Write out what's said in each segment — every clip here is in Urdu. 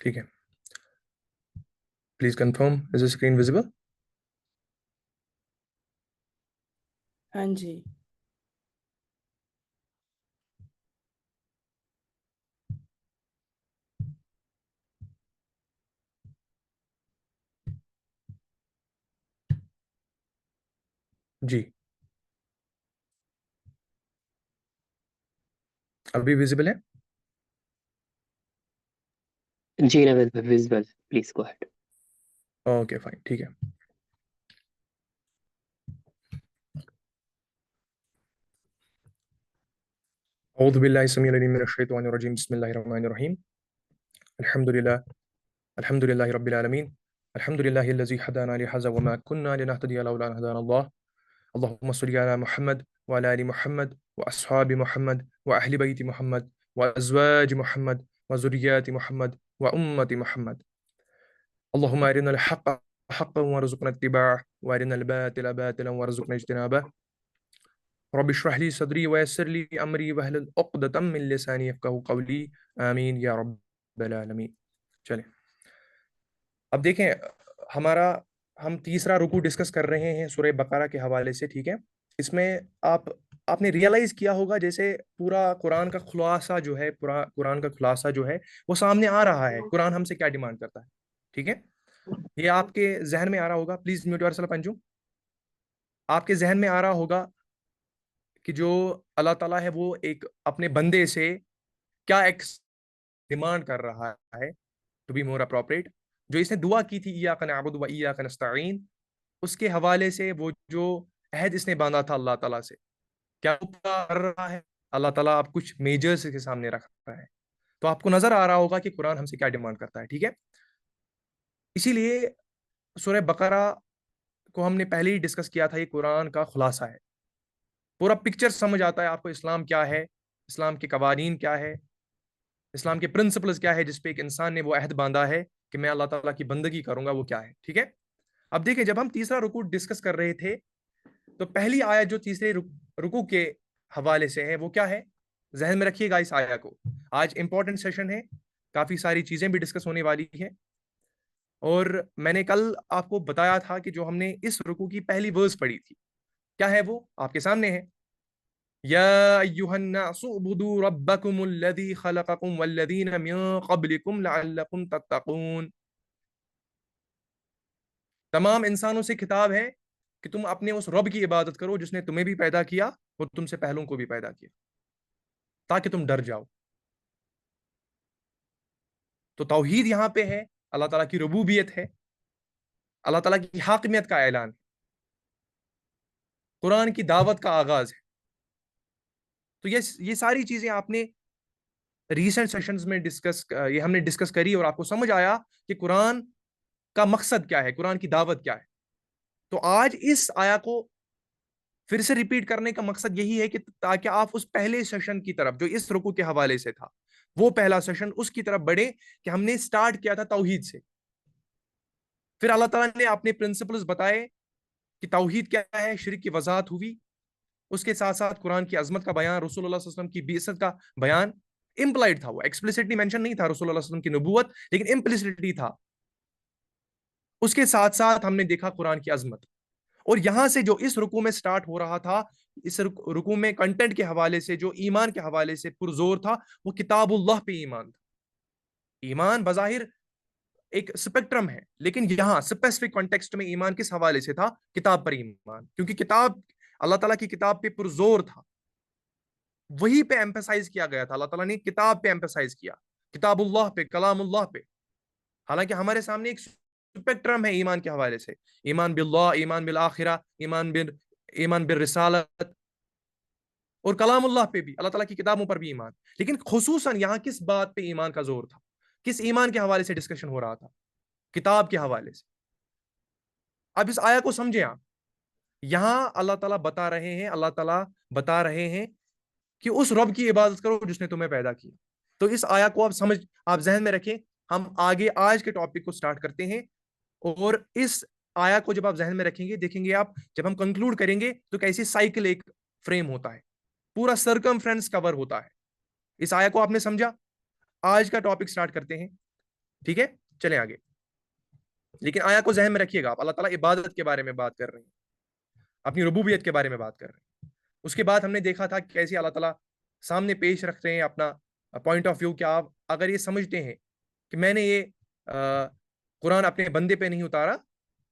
ٹھیک ہے. Please confirm, is the screen visible? ہاں جی. جی ابھی ویزیبل ہے؟ جی نا visible. Please go ahead. Okay fine ٹھیک ہے. اعوذ باللہ السمیع العلیم من الشیطان الرجیم بسم اللہ الرحمن الرحیم. الحمد للہ رب العالمین. الحمد للہ الذی ہدانا لہذا وما كنا لنهتدی لولا ان هدانا اللہ. اللهم صل على محمد وعلى آل محمد وأصحاب محمد وأهل بيت محمد وأزواج محمد وذريات محمد وأمة محمد. اللهم أرنا الحق حقا وارزقنا اتباعه وأرنا الباطل باطلا وارزقنا اجتنابه. رب اشرح لي صدري ويسر لي أمري واحلل عقدة من لساني يفقهوا قولي آمين يا رب العالمين. چلیں اب دیکھیں ہم تیسرا رکوع ڈسکس کر رہے ہیں سورہ بقرہ کے حوالے سے. ٹھیک ہے, اس میں آپ نے ریئلائز کیا ہوگا جیسے پورا قرآن کا خلاصہ جو ہے وہ سامنے آ رہا ہے. قرآن ہم سے کیا ڈیمانڈ کرتا ہے. ٹھیک ہے, یہ آپ کے ذہن میں آ رہا ہوگا. پلیز میوٹ یور سیلف انجم. آپ کے ذہن میں آ رہا ہوگا کہ جو اللہ تعالیٰ ہے وہ ایک اپنے بندے سے کیا ڈیمانڈ کر رہا ہے. ٹو بی مور اپروپریٹ, جو اس نے دعا کی تھی ایاک نعبد و ایاک نستعین, اس کے حوالے سے وہ جو عہد اس نے باندھا تھا اللہ تعالیٰ سے, کیا وہ پورا کر رہا ہے. اللہ تعالیٰ آپ کچھ میجرز کے سامنے رکھ رہا ہے, تو آپ کو نظر آ رہا ہوگا کہ قرآن ہم سے کیا ڈیمانڈ کرتا ہے. ٹھیک ہے, اسی لیے سورہ بقرہ کو ہم نے پہلے ہی ڈسکس کیا تھا, یہ قرآن کا خلاصہ ہے. پورا پکچر سمجھ آتا ہے آپ کو, اسلام کیا ہے, اسلام کے قوانین کیا ہے, اسلام کے پرنسپلز کیا ہے, جس پہ ایک انسان نے وہ عہد باندھا ہے کہ میں اللہ تعالیٰ کی بندگی کروں گا, وہ کیا ہے. ٹھیک ہے, اب دیکھیں جب ہم تیسرا رکوع ڈسکس کر رہے تھے تو پہلی آیت جو تیسرے رکوع کے حوالے سے ہے وہ کیا ہے, ذہن میں رکھیے گا اس آیت کو. آج امپورٹنٹ سیشن ہے, کافی ساری چیزیں بھی ڈسکس ہونے والی ہے. اور میں نے کل آپ کو بتایا تھا کہ جو ہم نے اس رکوع کی پہلی ورس پڑھی تھی کیا ہے, وہ آپ کے سامنے ہے. یا ایھا الناس اعبدوا ربکم الذی خلقکم والذین من قبلکم لعلکم تتقون. تمام انسانوں سے خطاب ہے کہ تم اپنے اس رب کی عبادت کرو جس نے تمہیں بھی پیدا کیا اور تم سے پہلوں کو بھی پیدا کیا, تاکہ تم ڈر جاؤ. تو توحید یہاں پہ ہے, اللہ تعالیٰ کی ربوبیت ہے, اللہ تعالیٰ کی حاکمیت کا اعلان ہے, قرآن کی دعوت کا آغاز ہے. تو یہ ساری چیزیں آپ نے ریسنٹ سیشنز میں ہم نے ڈسکس کری اور آپ کو سمجھ آیا کہ قرآن کا مقصد کیا ہے, قرآن کی دعوت کیا ہے. تو آج اس آیا کو پھر سے ریپیٹ کرنے کا مقصد یہی ہے کہ تاکہ آپ اس پہلے سیشن کی طرف جو اس رکوع کے حوالے سے تھا, وہ پہلا سیشن, اس کی طرف بڑھے کہ ہم نے سٹارٹ کیا تھا توحید سے. پھر اللہ تعالیٰ نے اپنے پرنسپلز بتائے کہ توحید کیا ہے, شرک کی وضاحت ہوئی, اس کے ساتھ ساتھ قرآن کی عظمت کا بیان, رسول اللہ صلی اللہ علیہ وسلم کی بعثت کا بیان. امپلائڈ تھا, وہ ایکسپلیسٹلی مینشن نہیں تھا رسول اللہ صلی اللہ علیہ وسلم کی نبوت, لیکن امپلیسٹلی تھا. اس کے ساتھ ساتھ ہم نے دیکھا قرآن کی عظمت. اور یہاں سے جو اس رکوع میں سٹارٹ ہو رہا تھا, اس رکوع میں کنٹینٹ کے حوالے سے جو ایمان کے حوالے سے پرزور تھا, وہ کتاب اللہ پہ ایمان تھا. ایمان بظاہر ایک سپیکٹرم ہے, لیکن یہاں اسپیسیفک کانٹیکسٹ میں ایمان کس حوالے سے تھا, کتاب پر ایمان, کیونکہ کتاب اللہ تعالیٰ کی کتاب پہ پرزور تھا, وہی پہ ایمفیسائز کیا گیا تھا. اللہ تعالیٰ نے کتاب پہ ایمفیسائز کیا, کتاب اللہ پہ, کلام اللہ پہ. حالانکہ ہمارے سامنے ایک سپیکٹرم ہے ایمان کے حوالے سے, ایمان باللہ, ایمان بالآخرہ, ایمان بالرسالت, اور کلام اللہ پہ بھی, اللہ تعالیٰ کی کتابوں پر بھی ایمان. لیکن خصوصاً یہاں کس بات پہ ایمان کا زور تھا, کس ایمان کے حوالے سے ڈسکشن ہو رہا تھا, کتاب کے حوالے سے. اب اس آیا کو سمجھیں آپ, یہاں اللہ تعالیٰ بتا رہے ہیں کہ اس رب کی عبادت کرو جس نے تمہیں پیدا کیا. تو اس آیا کو آپ ذہن میں رکھیں. ہم آگے آج کے ٹاپک کو سٹارٹ کرتے ہیں, اور اس آیا کو جب آپ ذہن میں رکھیں گے, دیکھیں گے آپ جب ہم کنکلوڈ کریں گے تو کیسی سائیکل ایک فریم ہوتا ہے, پورا سرکمفرنس کور ہوتا ہے. اس آیا کو آپ نے سمجھا. آج کا ٹاپک سٹارٹ کرتے ہیں. ٹھیک ہے، چلیں آگے. لیکن آیا کو ذہن میں رکھیے گا، آپ اللہ تعالیٰ عبادت کے بارے میں بات کر رہے ہیں، اپنی ربوبیت کے بارے میں بات کر رہے ہیں. اس کے بعد ہم نے دیکھا تھا کہ کیسے اللہ تعالیٰ سامنے پیش رکھ رہے ہیں اپنا پوائنٹ آف ویو، کہ آپ اگر یہ سمجھتے ہیں کہ میں نے یہ قرآن اپنے بندے پہ نہیں اتارا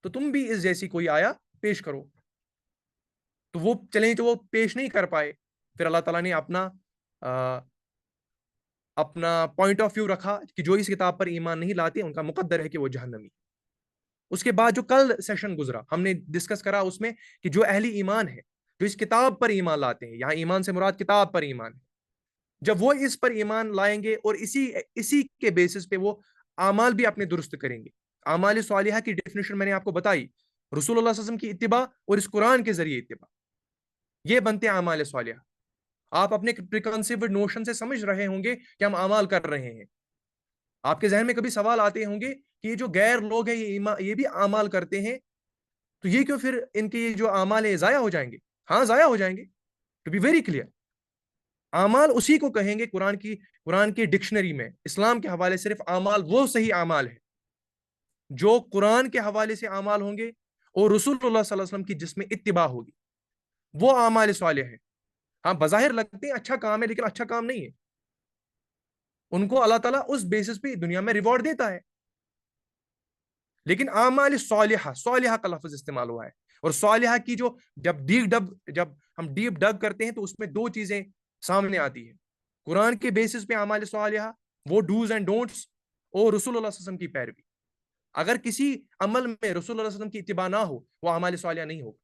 تو تم بھی اس جیسی کوئی آیا پیش کرو. تو وہ چلیں تو وہ پیش نہیں کر پائے، پھر اللہ تعالیٰ نے اپنا پوائنٹ آف ویو رکھا کہ جو اس کتاب پر ایمان نہیں لاتے ان کا مقدر ہے کہ وہ جہنمی. اس کے بعد جو کل سیشن گزرا ہم نے ڈسکس کرا اس میں کہ جو اہلی ایمان ہے، جو اس کتاب پر ایمان لاتے ہیں، یہاں ایمان سے مراد کتاب پر ایمان ہے، جب وہ اس پر ایمان لائیں گے اور اسی کے بیسس پہ وہ اعمال بھی اپنے درست کریں گے. اعمال صالحہ کی ڈیفینیشن میں نے آپ کو بتائی، رسول اللہ صلی اللہ علیہ وسلم کی اتباع اور اس قرآن کے ذریعے اتباع، یہ بنتے ہیں اعمال صالحہ. آپ اپنے پریکنسیوڈ نوشن سے سمجھ رہے ہوں گے کہ ہم اعمال کر رہے ہیں. آپ کے ذہن میں کبھی سوال آتے ہوں گے کہ یہ جو غیر لوگ ہیں یہ بھی اعمال کرتے ہیں، تو یہ کیوں پھر ان کے جو اعمال ہیں ضائع ہو جائیں گے؟ ہاں ضائع ہو جائیں گے. ٹو بی ویری کلیئر، اعمال اسی کو کہیں گے قرآن کی ڈکشنری میں اسلام کے حوالے صرف اعمال وہ صحیح اعمال ہے جو قرآن کے حوالے سے اعمال ہوں گے اور رسول اللہ صلی اللہ علیہ وسلم کی جس میں اتباع ہوگی، وہ اعمال صالح ہیں. ہاں بظاہر لگتے ہیں اچھا کام ہے لیکن اچھا کام نہیں ہے. ان کو اللہ تعالیٰ اس بیسس پہ دنیا میں ریوارڈ دیتا ہے. لیکن اعمال صالحہ کا لفظ استعمال ہوا ہے، اور صالحہ کی جو جب ہم ڈیپ ڈگ کرتے ہیں تو اس میں دو چیزیں سامنے آتی ہے. قرآن کے بیسس پہ اعمال صالحہ وہ ڈوز اینڈ ڈونٹس، اور رسول اللہ صلی اللہ علیہ وسلم کی پیروی. اگر کسی عمل میں رسول اللہ صلی اللہ علیہ وسلم کی اتباع نہ ہو وہ اعمال صالحہ نہیں ہوگا،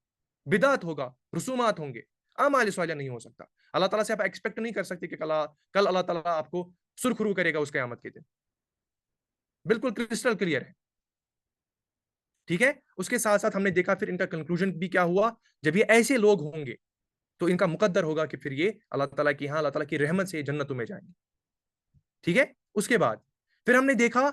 بدعت ہوگا، رسومات ہوں گے، اعمال صالحہ نہیں ہو سکتا. اللہ تعالیٰ سے آپ ایکسپیکٹ نہیں کر سکتے کہ کل اللہ تعالیٰ آپ کو سرخرو کرے گا اس قیامت کے دن. بالکل کرسٹل کلیئر ہے. ٹھیک ہے، اس کے ساتھ ساتھ ہم نے دیکھا پھر ان کا کنکلوژن بھی کیا ہوا. جب یہ ایسے لوگ ہوں گے تو ان کا مقدر ہوگا کہ پھر یہ اللہ تعالیٰ کی اللہ تعالیٰ کی رحمت سے جنتوں میں جائیں گے. ٹھیک ہے، اس کے بعد پھر ہم نے دیکھا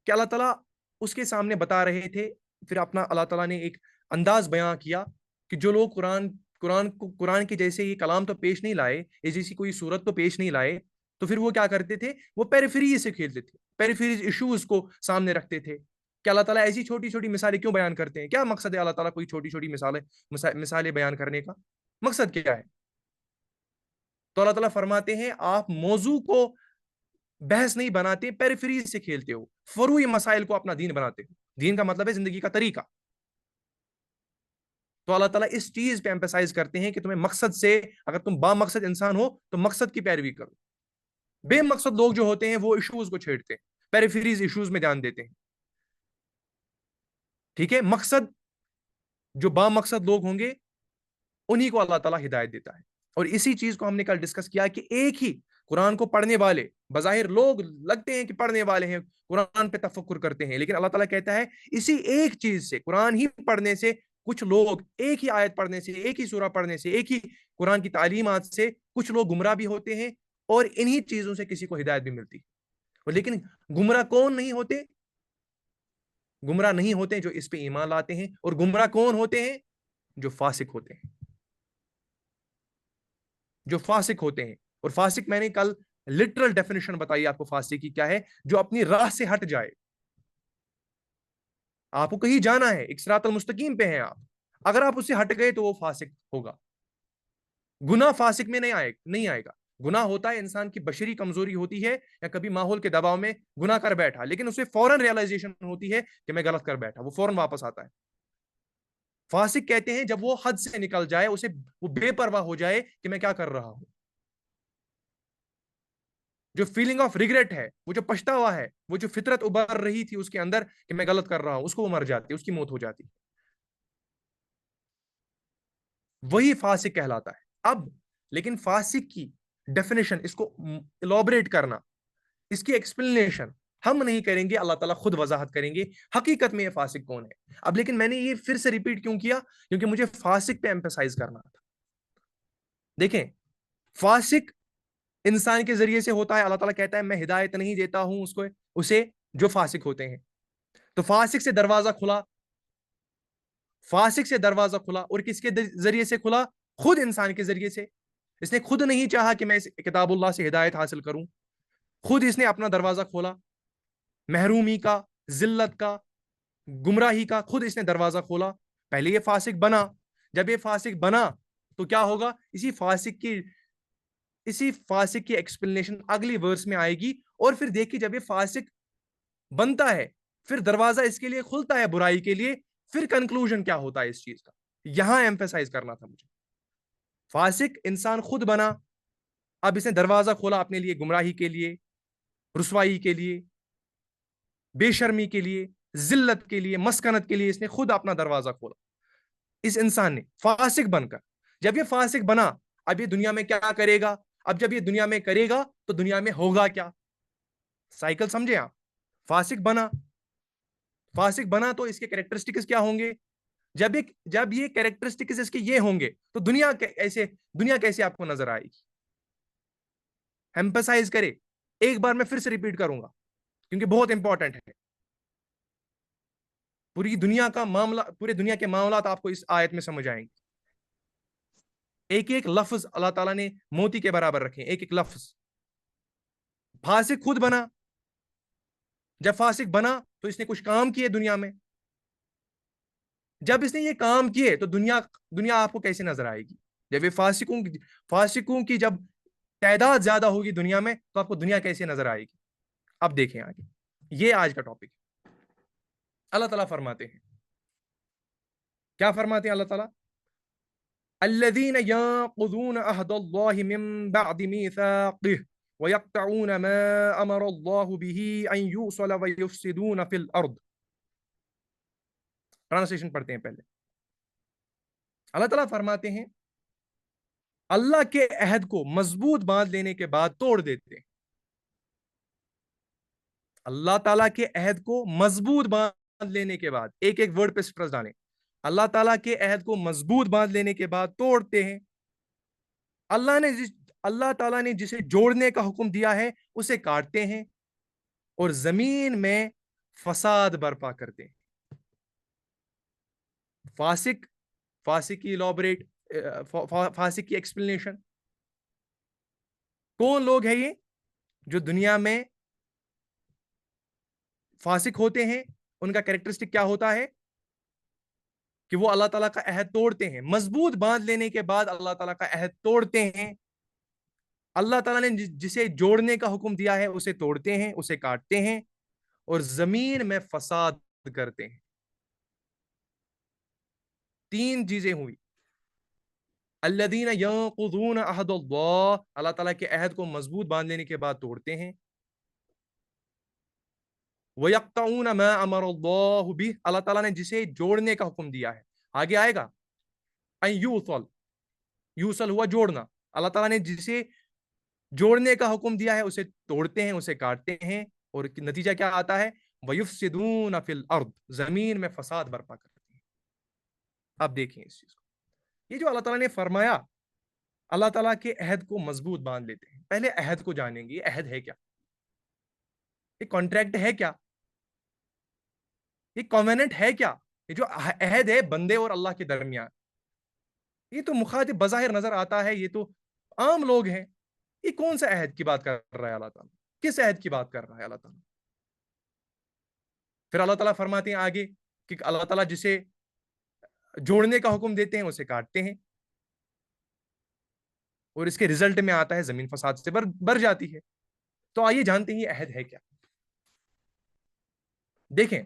کہ اللہ تعالیٰ اس کے سامنے بتا رہے تھے، پھر اپنا اللہ تعالیٰ نے ایک انداز بیان کیا کہ جو لوگ قرآن کے جیسے یہ کلام تو پیش نہیں لائے، اس جیسی کوئی صورت تو پیش نہیں لائے، تو پھر وہ کیا کرتے تھے؟ وہ پیریفریز سے کھیلتے تھے، پیریفریز ایشوز کو سامنے رکھتے تھے کہ اللہ تعالیٰ ایسی چھوٹی چھوٹی مثالیں کیوں بیان کرتے ہیں؟ کیا مقصد ہے اللہ تعالیٰ کوئی چھوٹی چھوٹی مثالیں بیان کرنے کا؟ مقصد کیا ہے؟ تو اللہ تعالیٰ فرماتے ہیں آپ موضوع کو بحث نہیں بناتے، پیریفریز سے کھیلتے ہو، فروعی مسائل کو اپنا دین بناتے ہو. دین کا مطلب ہے زندگی کا طریقہ. تو اللہ تعالیٰ اس چیز پہ ایمفیسائز کرتے ہیں کہ تمہیں مقصد سے، اگر تم با مقصد انسان ہو تو مقصد کی پیروی کرو. بے مقصد لوگ جو ہوتے ہیں وہ ایشوز کو چھیڑتے ہیں، پیریفریز ایشوز میں دھیان دیتے ہیں. ٹھیک ہے، مقصد جو با مقصد لوگ ہوں گے انہی کو اللہ تعالیٰ ہدایت دیتا ہے. اور اسی چیز کو ہم نے کل ڈسکس کیا کہ ایک ہی قرآن کو پڑھنے والے، بظاہر لوگ لگتے ہیں کہ پڑھنے والے ہیں، قرآن پہ تفکر کرتے ہیں، لیکن اللہ تعالیٰ کہتا ہے اسی ایک چیز سے، قرآن ہی پڑھنے سے، کچھ لوگ ایک ہی آیت پڑھنے سے، ایک ہی سورہ پڑھنے سے، ایک ہی قرآن کی تعلیمات سے کچھ لوگ گمراہ بھی ہوتے ہیں، اور انہی چیزوں سے کسی کو ہدایت بھی ملتی ہے. لیکن گمراہ کون نہیں ہوتے؟ گمراہ نہیں ہوتے جو اس پہ ایمان لاتے ہیں. اور گمراہ کون ہوتے ہیں؟ جو فاسق ہوتے ہیں، جو فاسق ہوتے ہیں. اور فاسق میں نے کل لٹرل ڈیفینیشن بتائی آپ کو فاسق کی کیا ہے، جو اپنی راہ سے ہٹ جائے. آپ کو کہیں جانا ہے، ایک صراط المستقیم پہ ہیں آپ، اگر آپ اس سے ہٹ گئے تو وہ فاسق ہوگا. گناہ فاسق میں نہیں آئے گا. گناہ ہوتا ہے انسان کی بشری کمزوری ہوتی ہے، یا کبھی ماحول کے دباؤ میں گناہ کر بیٹھا، لیکن اسے فوراً ریئلائزیشن ہوتی ہے کہ میں غلط کر بیٹھا، وہ فوراً واپس آتا ہے. فاسق کہتے ہیں جب وہ حد سے نکل جائے، وہ بے پرواہ ہو جائے کہ میں کیا کر رہا ہوں. جو فیلنگ آف ریگریٹ ہے، وہ جو پچھتاوا ہے، وہ جو فطرت ابھر رہی تھی اس کے اندر کہ میں غلط کر رہا ہوں، اس کو وہ مر جاتی، اس کی موت ہو جاتی، وہی فاسق کہلاتا ہے. اب لیکن فاسق کی ڈیفینیشن، اس کو الابریٹ کرنا، اس کی ایکسپلینیشن ہم نہیں کریں گے، اللہ تعالیٰ خود وضاحت کریں گے حقیقت میں یہ فاسق کون ہے. اب لیکن میں نے یہ پھر سے ریپیٹ کیوں کیا؟ کیونکہ مجھے فاسق پہ ایمفیسائز کرنا تھا. دیکھیں، فاسق انسان کے ذریعے سے ہوتا ہے. اللہ تعالیٰ کہتا ہے میں ہدایت نہیں دیتا ہوں اسے جو فاسق ہوتے ہیں. تو فاسق سے دروازہ کھلا، اور کس کے ذریعے سے کھلا؟ خود انسان کے ذریعے سے. اس نے خود نہیں چاہا کہ میں اس کتاب اللہ سے ہدایت حاصل کروں، خود اس نے اپنا دروازہ کھولا. محرومی کا, ذلت کا, گمراہی کا خود اس نے دروازہ کھولا. پہلے یہ فاسق بنا, جب یہ فاسق بنا تو کیا ہوگا, اسی فاسق کی ایکسپلینیشن اگلی ورس میں آئے گی. اور پھر دیکھیے جب یہ فاسق بنتا ہے پھر دروازہ اس کے لیے کھلتا ہے برائی کے لیے, پھر کنکلوژن کیا ہوتا ہے اس چیز کا, یہاں ایمفیسائز کرنا تھا مجھے. فاسق انسان خود بنا, اب اس نے دروازہ کھولا اپنے لیے گمراہی کے لیے, رسوائی کے لیے, بے شرمی کے لیے, ذلت کے لیے, مسکنت کے لیے, اس نے خود اپنا دروازہ کھولا اس انسان نے فاسق بن کر. جب یہ فاسق بنا اب یہ دنیا میں کیا کرے گا, اب جب یہ دنیا میں کرے گا تو دنیا میں ہوگا کیا, سائیکل سمجھے آپ. فاسق بنا تو اس کے کریکٹرسٹکس کیا ہوں گے, جب یہ کریکٹرسٹکس اس کے یہ ہوں گے تو دنیا کیسے آپ کو نظر آئے گی. ایمفسائز کرے, ایک بار میں پھر سے ریپیٹ کروں گا کیونکہ بہت امپورٹنٹ ہے. پورے دنیا کے معاملات آپ کو اس آیت میں سمجھ آئیں گے. ایک ایک لفظ اللہ تعالیٰ نے موتی کے برابر رکھے, ایک ایک لفظ. فاسق خود بنا, جب فاسق بنا تو اس نے کچھ کام کیے دنیا میں, جب اس نے یہ کام کیے تو دنیا آپ کو کیسے نظر آئے گی. جب یہ فاسقوں کی جب تعداد زیادہ ہوگی دنیا میں تو آپ کو دنیا کیسے نظر آئے گی. اب دیکھیں آگے, یہ آج کا ٹاپک ہے. اللہ تعالیٰ فرماتے ہیں, کیا فرماتے ہیں اللہ تعالیٰ, الذين ينقضون عهد الله من بعد ميثاقه ويقطعون ما امر الله به ان يوصل ويفسدون في الارض. ٹرانسلیشن پڑھتے ہیں پہلے. اللہ تعالیٰ فرماتے ہیں اللہ کے عہد کو مضبوط باندھ لینے کے بعد توڑ دیتے ہیں. اللہ تعالیٰ کے عہد کو مضبوط باندھ لینے کے بعد, ایک ایک ورڈ پہ سٹرس ڈالیں, اللہ تعالیٰ کے عہد کو مضبوط باندھ لینے کے بعد توڑتے ہیں. اللہ تعالیٰ نے جسے جوڑنے کا حکم دیا ہے اسے کاٹتے ہیں اور زمین میں فساد برپا کرتے ہیں. فاسق کی ایلابریٹ, فاسق کی ایکسپلینیشن. کون لوگ ہیں یہ جو دنیا میں فاسق ہوتے ہیں, ان کا کریکٹرسٹک کیا ہوتا ہے کہ وہ اللہ تعالیٰ کا عہد توڑتے ہیں. مضبوط باندھ لینے کے بعد اللہ تعالیٰ کا عہد توڑتے ہیں. اللہ تعالیٰ نے جسے جوڑنے کا حکم دیا ہے اسے توڑتے ہیں, اسے کاٹتے ہیں اور زمین میں فساد کرتے ہیں. تین چیزیں ہوئی. الذین ینقضون عہد اللہ, اللہ تعالیٰ کے عہد کو مضبوط باندھ لینے کے بعد توڑتے ہیں. وَيَقْطَعُونَ مَا أَمَرَ اللَّهُ بِهِ, اللہ تعالیٰ نے جسے جوڑنے کا حکم دیا ہے, آگے آئے گا أَن يُوصَل, یوصل ہوا جوڑنا. اللہ تعالیٰ نے جسے جوڑنے کا حکم دیا ہے اسے توڑتے ہیں, اسے کاٹتے ہیں اور نتیجہ کیا آتا ہے, وَيُفْسِدُونَ فِي الْأَرْضِ, زمین میں فساد برپا کرتے ہیں. اب دیکھیں اس چیز کو, یہ جو اللہ تعالیٰ نے فرمایا اللہ تعالیٰ کے عہد کو مضبوط باندھ لیتے ہیں. پہلے عہد کو جانیں گے, یہ عہد ہے کیا, یہ کانٹریکٹ ہے کیا, یہ کوویننٹ ہے کیا. یہ جو عہد ہے بندے اور اللہ کے درمیان, یہ تو مخاطب بظاہر نظر آتا ہے, یہ تو عام لوگ ہیں. یہ کون سا عہد کی بات کر رہا ہے اللہ تعالیٰ, کس عہد کی بات کر رہا ہے اللہ تعالیٰ. پھر اللہ تعالیٰ فرماتے ہیں آگے کہ اللہ تعالیٰ جسے جوڑنے کا حکم دیتے ہیں اسے کاٹتے ہیں اور اس کے رزلٹ میں آتا ہے زمین فساد سے بھر جاتی ہے. تو آئیے جانتے ہیں یہ عہد ہے کیا. دیکھیں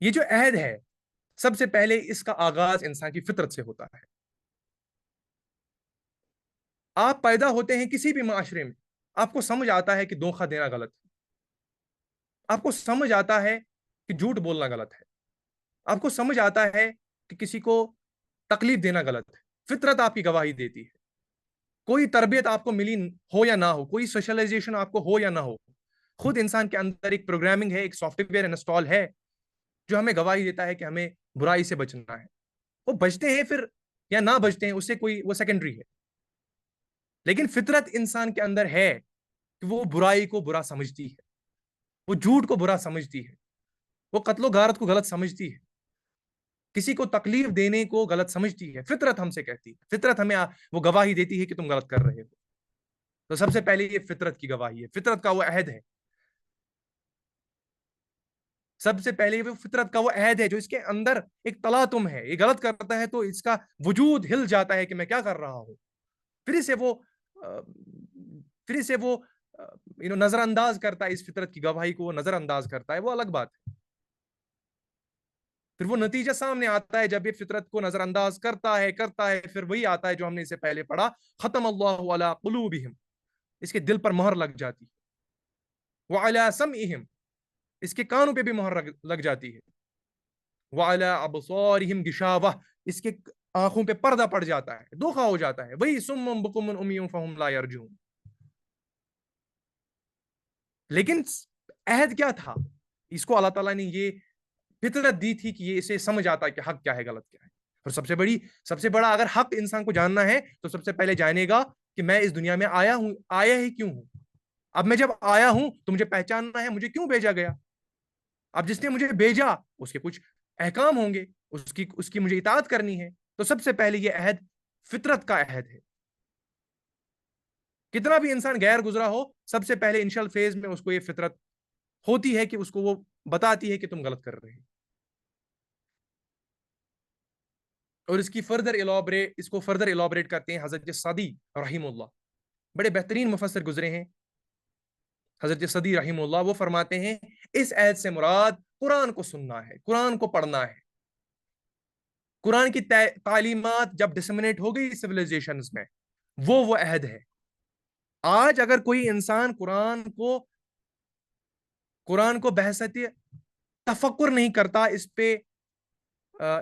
یہ جو عہد ہے سب سے پہلے اس کا آغاز انسان کی فطرت سے ہوتا ہے. آپ پیدا ہوتے ہیں کسی بھی معاشرے میں, آپ کو سمجھ آتا ہے کہ دھوکہ دینا غلط ہے, آپ کو سمجھ آتا ہے کہ جھوٹ بولنا غلط ہے, آپ کو سمجھ آتا ہے کہ کسی کو تکلیف دینا غلط ہے. فطرت آپ کی گواہی دیتی ہے. کوئی تربیت آپ کو ملی ہو یا نہ ہو, کوئی سوشلائزیشن آپ کو ہو یا نہ ہو, خود انسان کے اندر ایک پروگرامنگ ہے, ایک سافٹ ویئر انسٹال ہے جو ہمیں گواہی دیتا ہے کہ ہمیں برائی سے بچنا ہے. وہ بچتے ہیں پھر یا نہ بچتے ہیں اس سے کوئی, وہ سیکنڈری ہے. لیکن فطرت انسان کے اندر ہے کہ وہ برائی کو برا سمجھتی ہے, وہ جھوٹ کو برا سمجھتی ہے, وہ قتل و غارت کو غلط سمجھتی ہے, کسی کو تکلیف دینے کو غلط سمجھتی ہے. فطرت ہم سے کہتی ہے, فطرت ہمیں وہ گواہی دیتی ہے کہ تم غلط کر رہے ہو. تو سب سے پہلے یہ فطرت کی گواہی ہے، فطرت کا وہ عہد ہے، سب سے پہلے وہ فطرت کا وہ عہد ہے جو اس کے اندر ایک تلاطم ہے، یہ غلط کرتا ہے تو اس کا وجود ہل جاتا ہے کہ میں کیا کر رہا ہوں، پھر سے وہ پھر سے وہ نظر انداز کرتا ہے، اس فطرت کی گواہی کو وہ نظر انداز کرتا ہے، وہ الگ بات ہے، پھر وہ نتیجہ سامنے آتا ہے جب یہ فطرت کو نظر انداز کرتا ہے پھر وہی آتا ہے جو ہم نے اسے پہلے پڑھا، ختم اللہ علی قلوبہم، اس کے دل پر مہر لگ جاتی ہے، وعلی سمعہم، اس کے کانوں پہ بھی مہر لگ جاتی ہے، وعلی ابصارہم غشاوہ، اس کے آنکھوں پہ پردہ پڑ جاتا ہے، دھوکا ہو جاتا ہے، وہی صم بکم عمی فہم لا یرجون۔ لیکن عہد کیا تھا؟ اس کو اللہ تعالیٰ نے یہ فطرت دی تھی کہ یہ اسے سمجھ آتا ہے کہ حق کیا ہے غلط کیا ہے، اور سب سے بڑا اگر حق انسان کو جاننا ہے تو سب سے پہلے جانے گا کہ میں اس دنیا میں آیا ہی کیوں ہوں، اب میں جب آیا ہوں تو مجھے پہچاننا ہے مجھے کیوں بھیجا گیا، اب جس نے مجھے بھیجا اس کے کچھ احکام ہوں گے، اس کی مجھے اطاعت کرنی ہے، تو سب سے پہلے یہ عہد فطرت کا عہد ہے، کتنا بھی انسان غیر گزرا ہو سب سے پہلے انیشل فیز میں اس کو یہ فطرت ہوتی ہے کہ اس کو وہ بتاتی ہے کہ تم غلط کر رہے ہیں، اور اس کو فردر ایلابریٹ کرتے ہیں حضرت صدی رحیم اللہ، بڑے بہترین مفسر گزرے ہیں حضرت صدی رحیم اللہ، وہ فرماتے ہیں اس عہد سے مراد قرآن کو سننا ہے، قرآن کو پڑھنا ہے، قرآن کی تعلیمات جب ڈسمنیٹ ہو گئی سویلائزیشنز میں وہ عہد ہے۔ آج اگر کوئی انسان قرآن کو بحثت تفکر نہیں کرتا،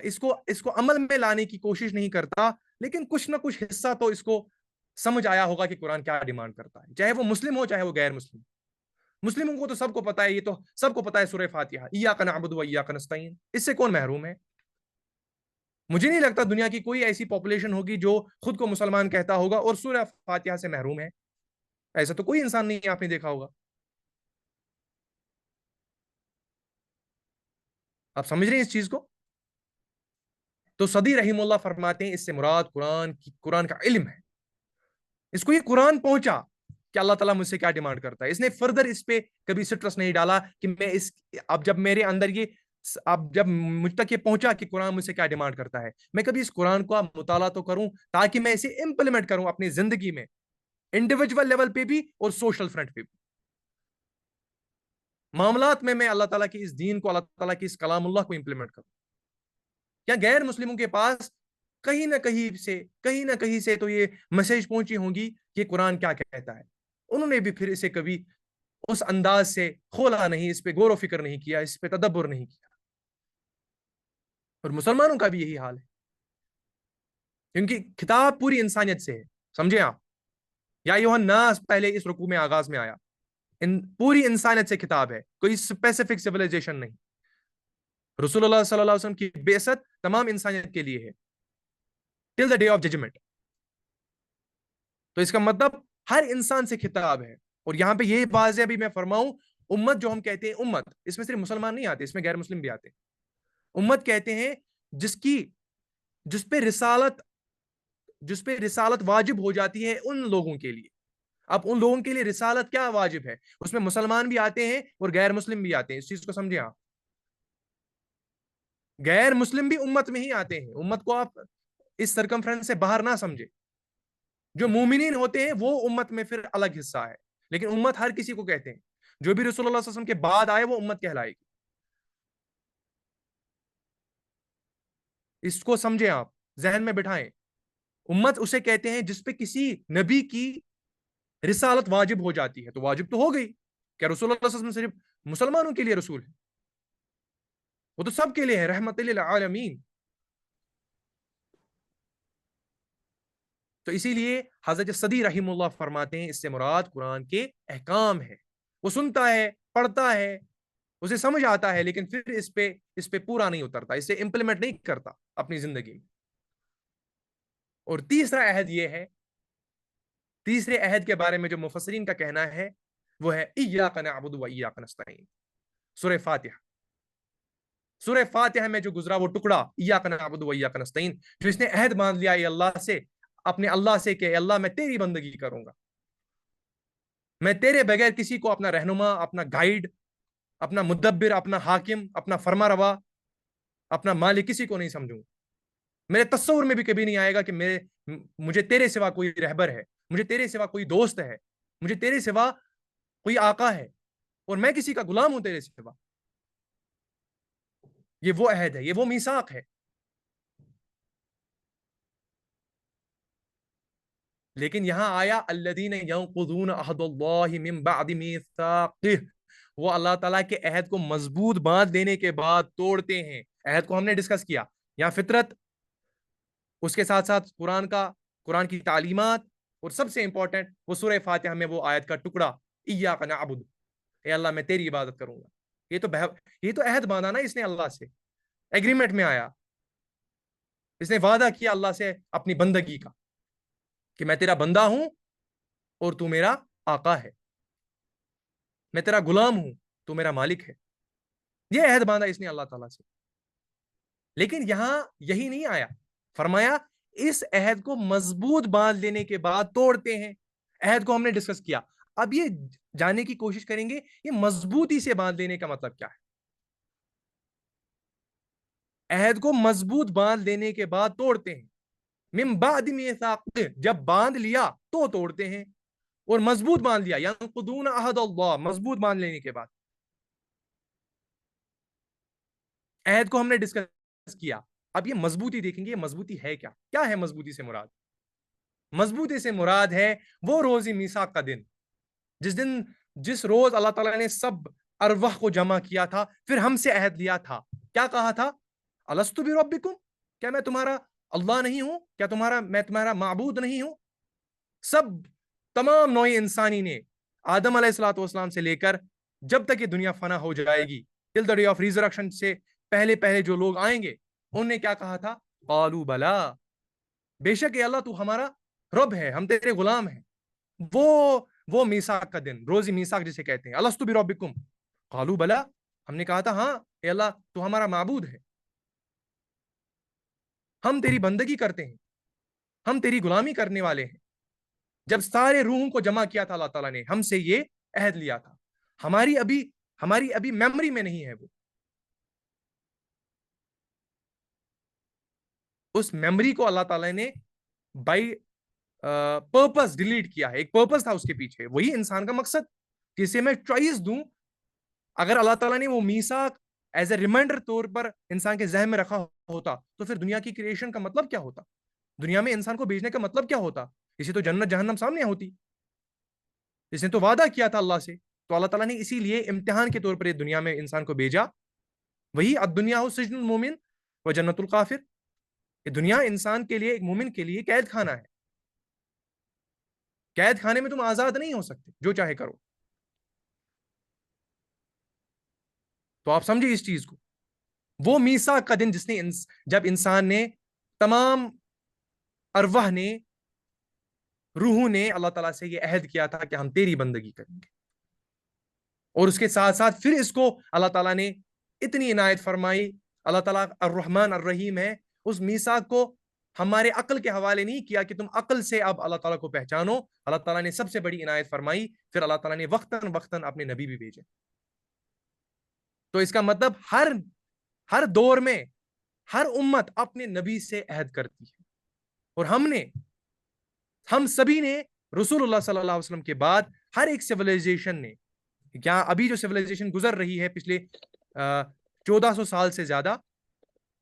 اس کو عمل میں لانے کی کوشش نہیں کرتا، لیکن کچھ نہ کچھ حصہ تو اس کو سمجھ آیا ہوگا کہ قرآن کیا ڈیمانڈ کرتا ہے، چاہے وہ مسلم ہو چاہے وہ غیر مسلم، مسلموں کو تو سب کو پتا ہے، یہ تو سب کو پتا ہے سورہ فاتحہ ایاک نعبد و ایاک نستعین، اس سے کون محروم ہے؟ مجھے نہیں لگتا دنیا کی کوئی ایسی پاپولیشن ہوگی جو خود کو مسلمان کہتا ہوگا اور سورہ فاتحہ سے محروم ہے، ایسا تو کوئی انسان نہیں آپ نے دیکھا ہوگا۔ آپ سمجھ رہے ہیں اس چیز کو؟ تو صدی رحیم اللہ فرماتے ہیں اس سے مراد قرآن کا علم ہے، اس کو یہ قرآن پہنچا کہ اللہ تعالیٰ مجھ سے کیا ڈیمانڈ کرتا ہے، اس نے فردر اس پہ کبھی سٹرس نہیں ڈالا کہ میں اب جب مجھ تک یہ پہنچا کہ قرآن مجھ سے کیا ڈیمانڈ کرتا ہے، میں کبھی اس قرآن کو مطالعہ تو کروں تاکہ میں اسے امپلیمنٹ کروں اپنی زندگی میں، انڈیویجول لیول پہ بھی اور سوشل فرنٹ پہ بھی، معاملات میں اللہ تعالیٰ کی اس دین کو، اللہ تعالیٰ کی اس کلام اللہ کو امپلیمنٹ کروں۔ کیا غیر مسلموں کے پاس کہیں نہ کہیں سے تو یہ میسج پہنچی ہوں گی کہ قرآن کیا کہتا ہے، انہوں نے بھی پھر اسے کبھی اس انداز سے کھولا نہیں، اس پہ غور و فکر نہیں کیا، اس پہ تدبر نہیں کیا، اور مسلمانوں کا بھی یہی حال ہے، کیونکہ کتاب پوری انسانیت سے ہے، سمجھیں آپ، یا ایھا الناس پہلے اس رکوع میں آغاز میں آیا، پوری انسانیت سے کتاب ہے، کوئی اسپیسیفک سویلائزیشن نہیں، رسول اللہ صلی اللہ علیہ وسلم کی بعثت تمام انسانیت کے لیے ہے ٹل دا ڈے آف ججمنٹ، تو اس کا مطلب ہر انسان سے خطاب ہے، اور یہاں پہ یہ واضح بھی میں فرماؤں، امت جو ہم کہتے ہیں امت، اس میں صرف مسلمان نہیں آتے، اس میں غیر مسلم بھی آتے ہیں، امت کہتے ہیں جس پہ رسالت واجب ہو جاتی ہے ان لوگوں کے لیے، اب ان لوگوں کے لیے رسالت کیا واجب ہے، اس میں مسلمان بھی آتے ہیں اور غیر مسلم بھی آتے ہیں، اس چیز کو سمجھیں آپ، غیر مسلم بھی امت میں ہی آتے ہیں، امت کو آپ اس سرکمفرنس سے باہر نہ سمجھے، جو مومنین ہوتے ہیں وہ امت میں پھر الگ حصہ ہے، لیکن امت ہر کسی کو کہتے ہیں، جو بھی رسول اللہ صلی اللہ علیہ وسلم کے بعد آئے وہ امت کہلائے گی، اس کو سمجھیں آپ، ذہن میں بٹھائیں، امت اسے کہتے ہیں جس پہ کسی نبی کی رسالت واجب ہو جاتی ہے، تو واجب تو ہو گئی، کیا رسول اللہ صلی اللہ علیہ وسلم صرف مسلمانوں کے لیے رسول ہے؟ وہ تو سب کے لیے ہے، رحمت للعالمین۔ تو اسی لیے حضرت صدی رحیم اللہ فرماتے ہیں اس سے مراد قرآن کے احکام ہے، وہ سنتا ہے، پڑھتا ہے، اسے سمجھ آتا ہے، لیکن پھر اس پہ پورا نہیں اترتا، اسے امپلیمنٹ نہیں کرتا اپنی زندگی میں۔ اور تیسرا عہد یہ ہے، تیسرے عہد کے بارے میں جو مفسرین کا کہنا ہے وہ ہے ایاک نعبد و ایاک نستعین، سورہ فاتحہ، سورہ فاتحہ میں جو گزرا وہ ٹکڑا ایاک نعبد و ایاک نستعین، جو اس نے عہد مان لیا اللہ سے، اپنے اللہ سے کہ اللہ میں تیری بندگی کروں گا، میں تیرے بغیر کسی کو اپنا رہنما، اپنا گائیڈ، اپنا مدبر، اپنا حاکم، اپنا فرما روا، اپنا مالک کسی کو نہیں سمجھوں. میرے تصور میں بھی کبھی نہیں آئے گا کہ مجھے تیرے سوا کوئی رہبر ہے، مجھے تیرے سوا کوئی دوست ہے، مجھے تیرے سوا کوئی آقا ہے، اور میں کسی کا غلام ہوں تیرے سوا. یہ وہ عہد ہے، یہ وہ میثاق ہے. لیکن یہاں آیا الذین ینقضون عہد اللہ من بعد میثاقہ، وہ اللہ تعالیٰ کے عہد کو مضبوط باندھ دینے کے بعد توڑتے ہیں. عہد کو ہم نے ڈسکس کیا. یہاں فطرت، اس کے ساتھ ساتھ قرآن کی تعلیمات، اور سب سے امپورٹنٹ وہ سورہ فاتحہ میں وہ آیت کا ٹکڑا، ایاک نعبد، اے اللہ میں تیری عبادت کروں گا. یہ تو عہد باندھا نا اس نے اللہ سے، ایگریمنٹ میں آیا. اس نے وعدہ کیا اللہ سے اپنی بندگی کا کہ میں تیرا بندہ ہوں اور تو میرا آقا ہے، میں تیرا غلام ہوں، تو میرا مالک ہے. یہ عہد باندھا اس نے اللہ تعالیٰ سے. لیکن یہاں یہی نہیں آیا، فرمایا اس عہد کو مضبوط باندھ لینے کے بعد توڑتے ہیں. عہد کو ہم نے ڈسکس کیا. اب یہ جاننے کی کوشش کریں گے یہ مضبوطی سے باندھ لینے کا مطلب کیا ہے. عہد کو مضبوط باندھ لینے کے بعد توڑتے ہیں. من بعد میثاقہ، جب باندھ لیا تو توڑتے ہیں، اور مضبوط باندھ لیا، ینقضون عہد اللہ، مضبوط باندھ لینے کے بعد. عہد کو ہم نے ڈسکس کیا. اب یہ مضبوطی دیکھیں گے، یہ مضبوطی ہے کیا؟ کیا ہے مضبوطی سے مراد؟ مضبوطی سے مراد ہے وہ روز میثاق کا دن، جس روز اللہ تعالیٰ نے سب ارواح کو جمع کیا تھا، پھر ہم سے عہد لیا تھا. کیا کہا تھا؟ الستو بربکم، کیا میں تمہارا اللہ نہیں ہوں؟ کیا میں تمہارا معبود نہیں ہوں؟ تمام نوع انسانی نے آدم علیہ السلام سے لے کر جب تک یہ دنیا فنا ہو جائے گی، ٹل دا ڈے آف ریزرکشن سے پہلے جو لوگ آئیں گے، انہوں نے کیا کہا تھا؟ قالوا بلا، بے شک اے اللہ تو ہمارا رب ہے، ہم تیرے غلام ہیں. وہ میثاق کا دن، روز میثاق جسے کہتے ہیں. الستو بربکم قالوا بلا، ہم نے کہا تھا ہاں اے اللہ تو ہمارا معبود ہے، ہم تیری بندگی کرتے ہیں، ہم تیری غلامی کرنے والے ہیں. جب سارے روحوں کو جمع کیا تھا اللہ تعالیٰ نے، ہم سے یہ عہد لیا تھا. ہماری ابھی میموری میں نہیں ہے وہ. اس میموری کو اللہ تعالیٰ نے بائی پرپس ڈیلیٹ کیا ہے. ایک پرپس تھا اس کے پیچھے، وہی انسان کا مقصد، جسے میں چوائس دوں. اگر اللہ تعالیٰ نے وہ میثاق ایز اے ریمائنڈر طور پر انسان کے ذہن میں رکھا ہوتا تو پھر دنیا کی کریشن کا مطلب کیا ہوتا؟ دنیا میں انسان کو بھیجنے کا مطلب کیا ہوتا؟ اسے تو جنت جہنم سامنے ہوتی. اس نے تو وعدہ کیا تھا اللہ سے. تو اللہ تعالیٰ نے اسی لیے امتحان کے طور پر یہ دنیا میں انسان کو بھیجا. وہی الدنیا سجن المومن و جنت الکافر. یہ دنیا انسان کے لیے، ایک مومن کے لیے قید خانہ ہے. قید خانے میں تم آزاد نہیں ہو سکتے، جو چاہے کرو. تو آپ سمجھے اس چیز کو. وہ میثاق کا دن جب انسان نے، تمام ارواح نے، روحوں نے اللہ تعالیٰ سے یہ عہد کیا تھا کہ ہم تیری بندگی کریں گے. اور اس کے ساتھ ساتھ پھر اس کو اللہ تعالیٰ نے اتنی عنایت فرمائی. اللہ تعالیٰ الرحمن الرحیم ہے. اس میثاق کو ہمارے عقل کے حوالے نہیں کیا کہ تم عقل سے اب اللہ تعالیٰ کو پہچانو. اللہ تعالیٰ نے سب سے بڑی عنایت فرمائی. پھر اللہ تعالیٰ نے وقتاً اپنے نبی بھی بھیجے. تو اس کا مطلب ہر دور میں ہر امت اپنے نبی سے عہد کرتی ہے. اور ہم سبھی نے رسول اللہ صلی اللہ علیہ وسلم کے بعد ہر ایک سیویلائزیشن نے، کیا ابھی جو سیویلائزیشن گزر رہی ہے پچھلے 1400 سال سے زیادہ،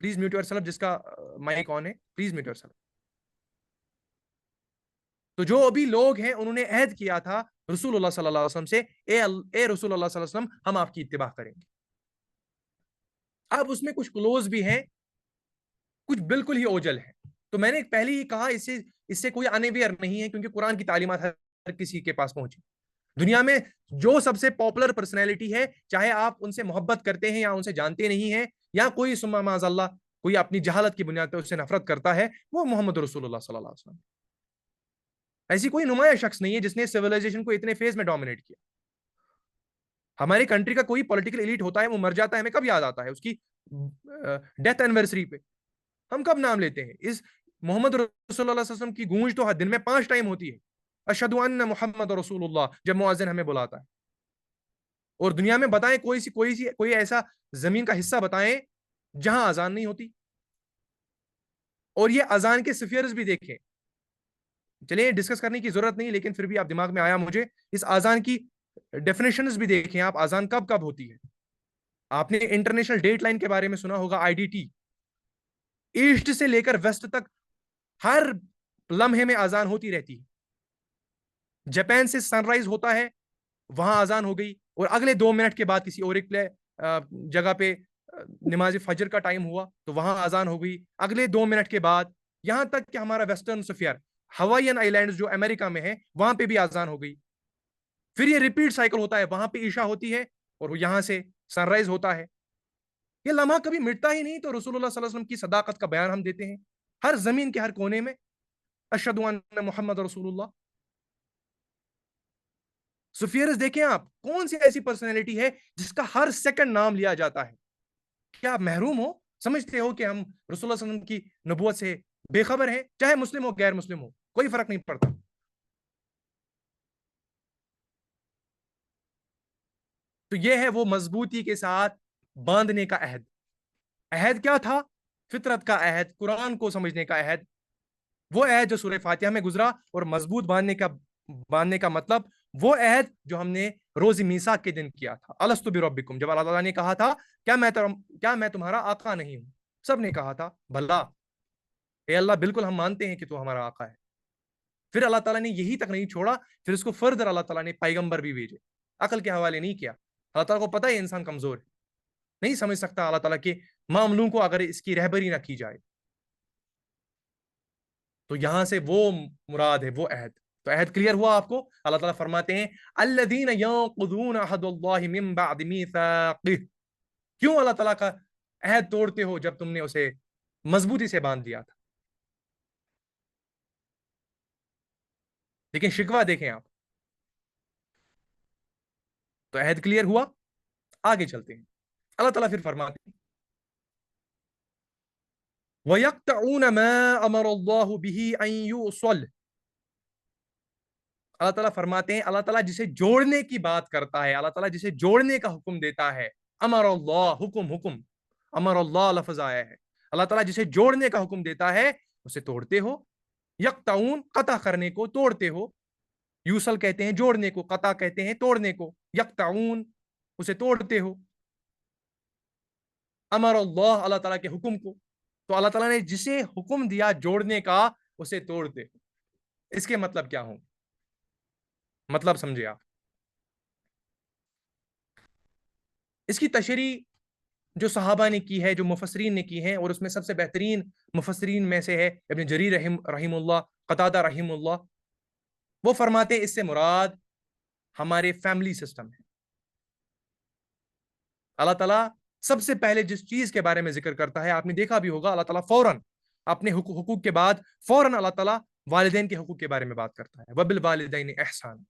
پلیز میوٹ یور سیلف، جس کا مائک آن ہے پلیز میوٹ یور سیلف. تو جو ابھی لوگ ہیں انہوں نے عہد کیا تھا رسول اللہ صلی اللہ علیہ وسلم سے، اے رسول اللہ صلی اللہ علیہ وسلم ہم آپ کی اتباع کریں گے. اب اس میں کچھ کلوز بھی ہیں، کچھ بالکل ہی اوجل ہیں. تو میں نے پہلے ہی کہا اس سے کوئی انویئر نہیں ہے، کیونکہ قرآن کی تعلیمات ہر کسی کے پاس پہنچی. دنیا میں جو سب سے پاپولر پرسنالٹی ہے، چاہے آپ ان سے محبت کرتے ہیں یا ان سے جانتے نہیں ہیں، یا کوئی سما معاذ اللہ کوئی اپنی جہالت کی بنیاد پر اس سے نفرت کرتا ہے، وہ محمد رسول اللہ صلی اللہ علیہ وسلم. ایسی کوئی نمایاں شخص نہیں ہے جس نے سیویلائزیشن کو اتنے فیز میں ڈومینیٹ کیا. ہماری کنٹری کا کوئی پولیٹیکل ایلیٹ ہوتا ہے، وہ مر جاتا ہے، ہمیں کب یاد آتا ہے؟ اس کی ڈیتھ اینیورسری پہ ہم کب نام لیتے ہیں. اس محمد رسول اللہ صلی اللہ علیہ وسلم کی گونج تو دن میں 5 ٹائم ہوتی ہے. اشہدو ان محمد رسول اللہ جب مؤذن ہمیں بلاتا ہے. اور دنیا میں بتائیں کوئی ایسا زمین کا حصہ بتائیں جہاں اذان نہیں ہوتی. اور یہ اذان کے سفیئرز بھی دیکھیں. چلیے ڈسکس کرنے کی ضرورت نہیں, لیکن پھر بھی آپ دماغ میں آیا مجھے, اس اذان کی ڈیفینیشنز بھی دیکھیں آپ. اذان کب کب ہوتی ہے؟ آپ نے انٹرنیشنل ڈیٹ لائن کے بارے میں سنا ہوگا, IDT. ایسٹ سے لے کر ویسٹ تک ہر لمحے میں اذان ہوتی رہتی ہے. جاپان سے سن رائز ہوتا ہے, وہاں اذان ہو گئی, اور اگلے 2 منٹ کے بعد کسی اور ایک جگہ پہ نماز فجر کا ٹائم ہوا تو وہاں اذان ہو گئی اگلے 2 منٹ کے بعد. یہاں تک کہ ہمارا ویسٹرن سفیر ہوائین آئی لینڈز جو امریکہ میں ہے وہاں پہ بھی اذان ہو گئی. پھر یہ ریپیٹ سائیکل ہوتا ہے, وہاں پہ عشاء ہوتی ہے اور یہاں سے سن رائز ہوتا ہے. یہ لمحہ کبھی مٹتا ہی نہیں. تو رسول اللہ صلی اللہ علیہ وسلم کی صداقت کا بیان ہم دیتے ہیں ہر زمین کے ہر کونے میں, اشہد ان محمد رسول اللہ. سفیرز دیکھیں آپ, کون سی ایسی پرسنالٹی ہے جس کا ہر سیکنڈ نام لیا جاتا ہے. کیا آپ محروم ہو, سمجھتے ہو کہ ہم رسول اللہ صلی اللہ علیہ وسلم کی نبوت سے بے خبر ہیں؟ چاہے مسلم ہو غیر مسلم ہو, کوئی فرق نہیں پڑتا. تو یہ ہے وہ مضبوطی کے ساتھ باندھنے کا عہد. عہد کیا تھا؟ فطرت کا عہد, قرآن کو سمجھنے کا عہد. وہ عہد جو سورہ فاتحہ میں گزرا, اور مضبوط باندھنے کا مطلب وہ عہد جو ہم نے روز میثاق کے دن کیا تھا. الستو بربکم, جب اللہ تعالیٰ نے کہا تھا کیا میں تمہارا آقا نہیں ہوں؟ سب نے کہا تھا بھلا اے اللہ, بالکل ہم مانتے ہیں کہ تو ہمارا آقا ہے. پھر اللہ تعالیٰ نے یہی تک نہیں چھوڑا, پھر اس کو فردر اللہ تعالیٰ نے پیغمبر بھی بھیجے. عقل کے حوالے نہیں کیا. اللہ تعالیٰ کو پتہ ہے انسان کمزور ہے, نہیں سمجھ سکتا اللہ تعالیٰ کے معاملوں کو اگر اس کی رہبری نہ کی جائے. تو یہاں سے وہ مراد ہے, وہ عہد. تو عہد کلیئر ہوا آپ کو. اللہ تعالیٰ فرماتے ہیں الذین ینقضون عہد اللہ من بعد میثاقہ. کیوں اللہ تعالیٰ کا عہد توڑتے ہو جب تم نے اسے مضبوطی سے باندھ دیا تھا؟ لیکن شکوہ دیکھیں آپ. تو عہد کلیئر ہوا, آگے چلتے ہیں. اللہ تعالیٰ پھر فرماتے ہیں وَيَقْطَعُونَ مَا أَمَرَ اللَّهُ بِهِ أَن يُوصَلَ. اللہ تعالیٰ فرماتے ہیں اللہ تعالیٰ جسے جوڑنے کی بات کرتا ہے, اللہ تعالیٰ جسے جوڑنے کا حکم دیتا ہے. امر اللہ, حکم امر اللہ لفظ آیا ہے. اللہ تعالیٰ جسے جوڑنے کا حکم دیتا ہے اسے توڑتے ہو. یقطعون, قطع کرنے کو توڑتے ہو. یوصل کہتے ہیں جوڑنے کو, قطع کہتے ہیں توڑنے کو. یقطعون, اسے توڑتے ہو. امر اللہ, اللہ تعالیٰ کے حکم کو. تو اللہ تعالیٰ نے جسے حکم دیا جوڑنے کا اسے توڑتے ہو. اس کے مطلب کیا ہوں؟ مطلب سمجھے آپ. اس کی تشریح جو صحابہ نے کی ہے, جو مفسرین نے کی ہے, اور اس میں سب سے بہترین مفسرین میں سے ہے ابن جریر رحم اللہ, قتادہ رحم اللہ. وہ فرماتے ہیں اس سے مراد ہمارے فیملی سسٹم ہے. اللہ تعالیٰ سب سے پہلے جس چیز کے بارے میں ذکر کرتا ہے, آپ نے دیکھا بھی ہوگا, اللہ تعالیٰ فوراً اپنے حقوق کے بعد فوراً اللہ تعالیٰ والدین کے حقوق کے بارے میں بات کرتا ہے. وَبِالْوَالِدَيْنِ احسان.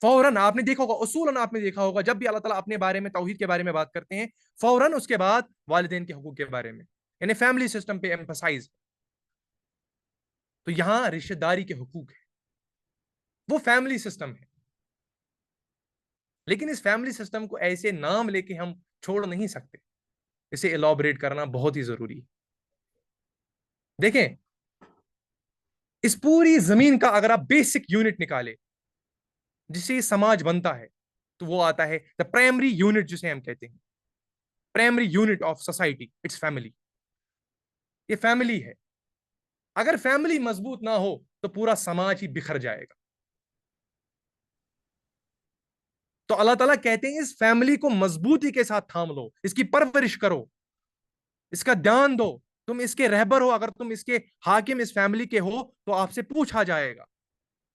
فوراً آپ نے دیکھا ہوگا, اصولاً آپ نے دیکھا ہوگا, جب بھی اللہ تعالیٰ اپنے بارے میں توحید کے بارے میں بات کرتے ہیں فوراً اس کے بعد والدین کے حقوق کے بارے میں, یعنی فیملی سسٹم پہ ایمفسائز. تو یہاں رشتہ داری کے حقوق ہے, وہ فیملی سسٹم ہے. لیکن اس فیملی سسٹم کو ایسے نام لے کے ہم چھوڑ نہیں سکتے, اسے ایلابریٹ کرنا بہت ہی ضروری ہے. دیکھیں, اس پوری زمین کا اگر آپ بیسک یونٹ نکالے جس سے سماج بنتا ہے تو وہ آتا ہے دا پرائمری یونٹ, جسے ہم کہتے ہیں primary unit of society, it's family. یہ فیملی ہے. اگر فیملی مضبوط نہ ہو تو پورا سماج ہی بکھر جائے گا. تو اللہ تعالیٰ کہتے ہیں اس فیملی کو مضبوطی کے ساتھ تھام لو, اس کی پرورش کرو, اس کا دھیان دو. تم اس کے رہبر ہو, اگر تم اس کے حاکم اس فیملی کے ہو تو آپ سے پوچھا جائے گا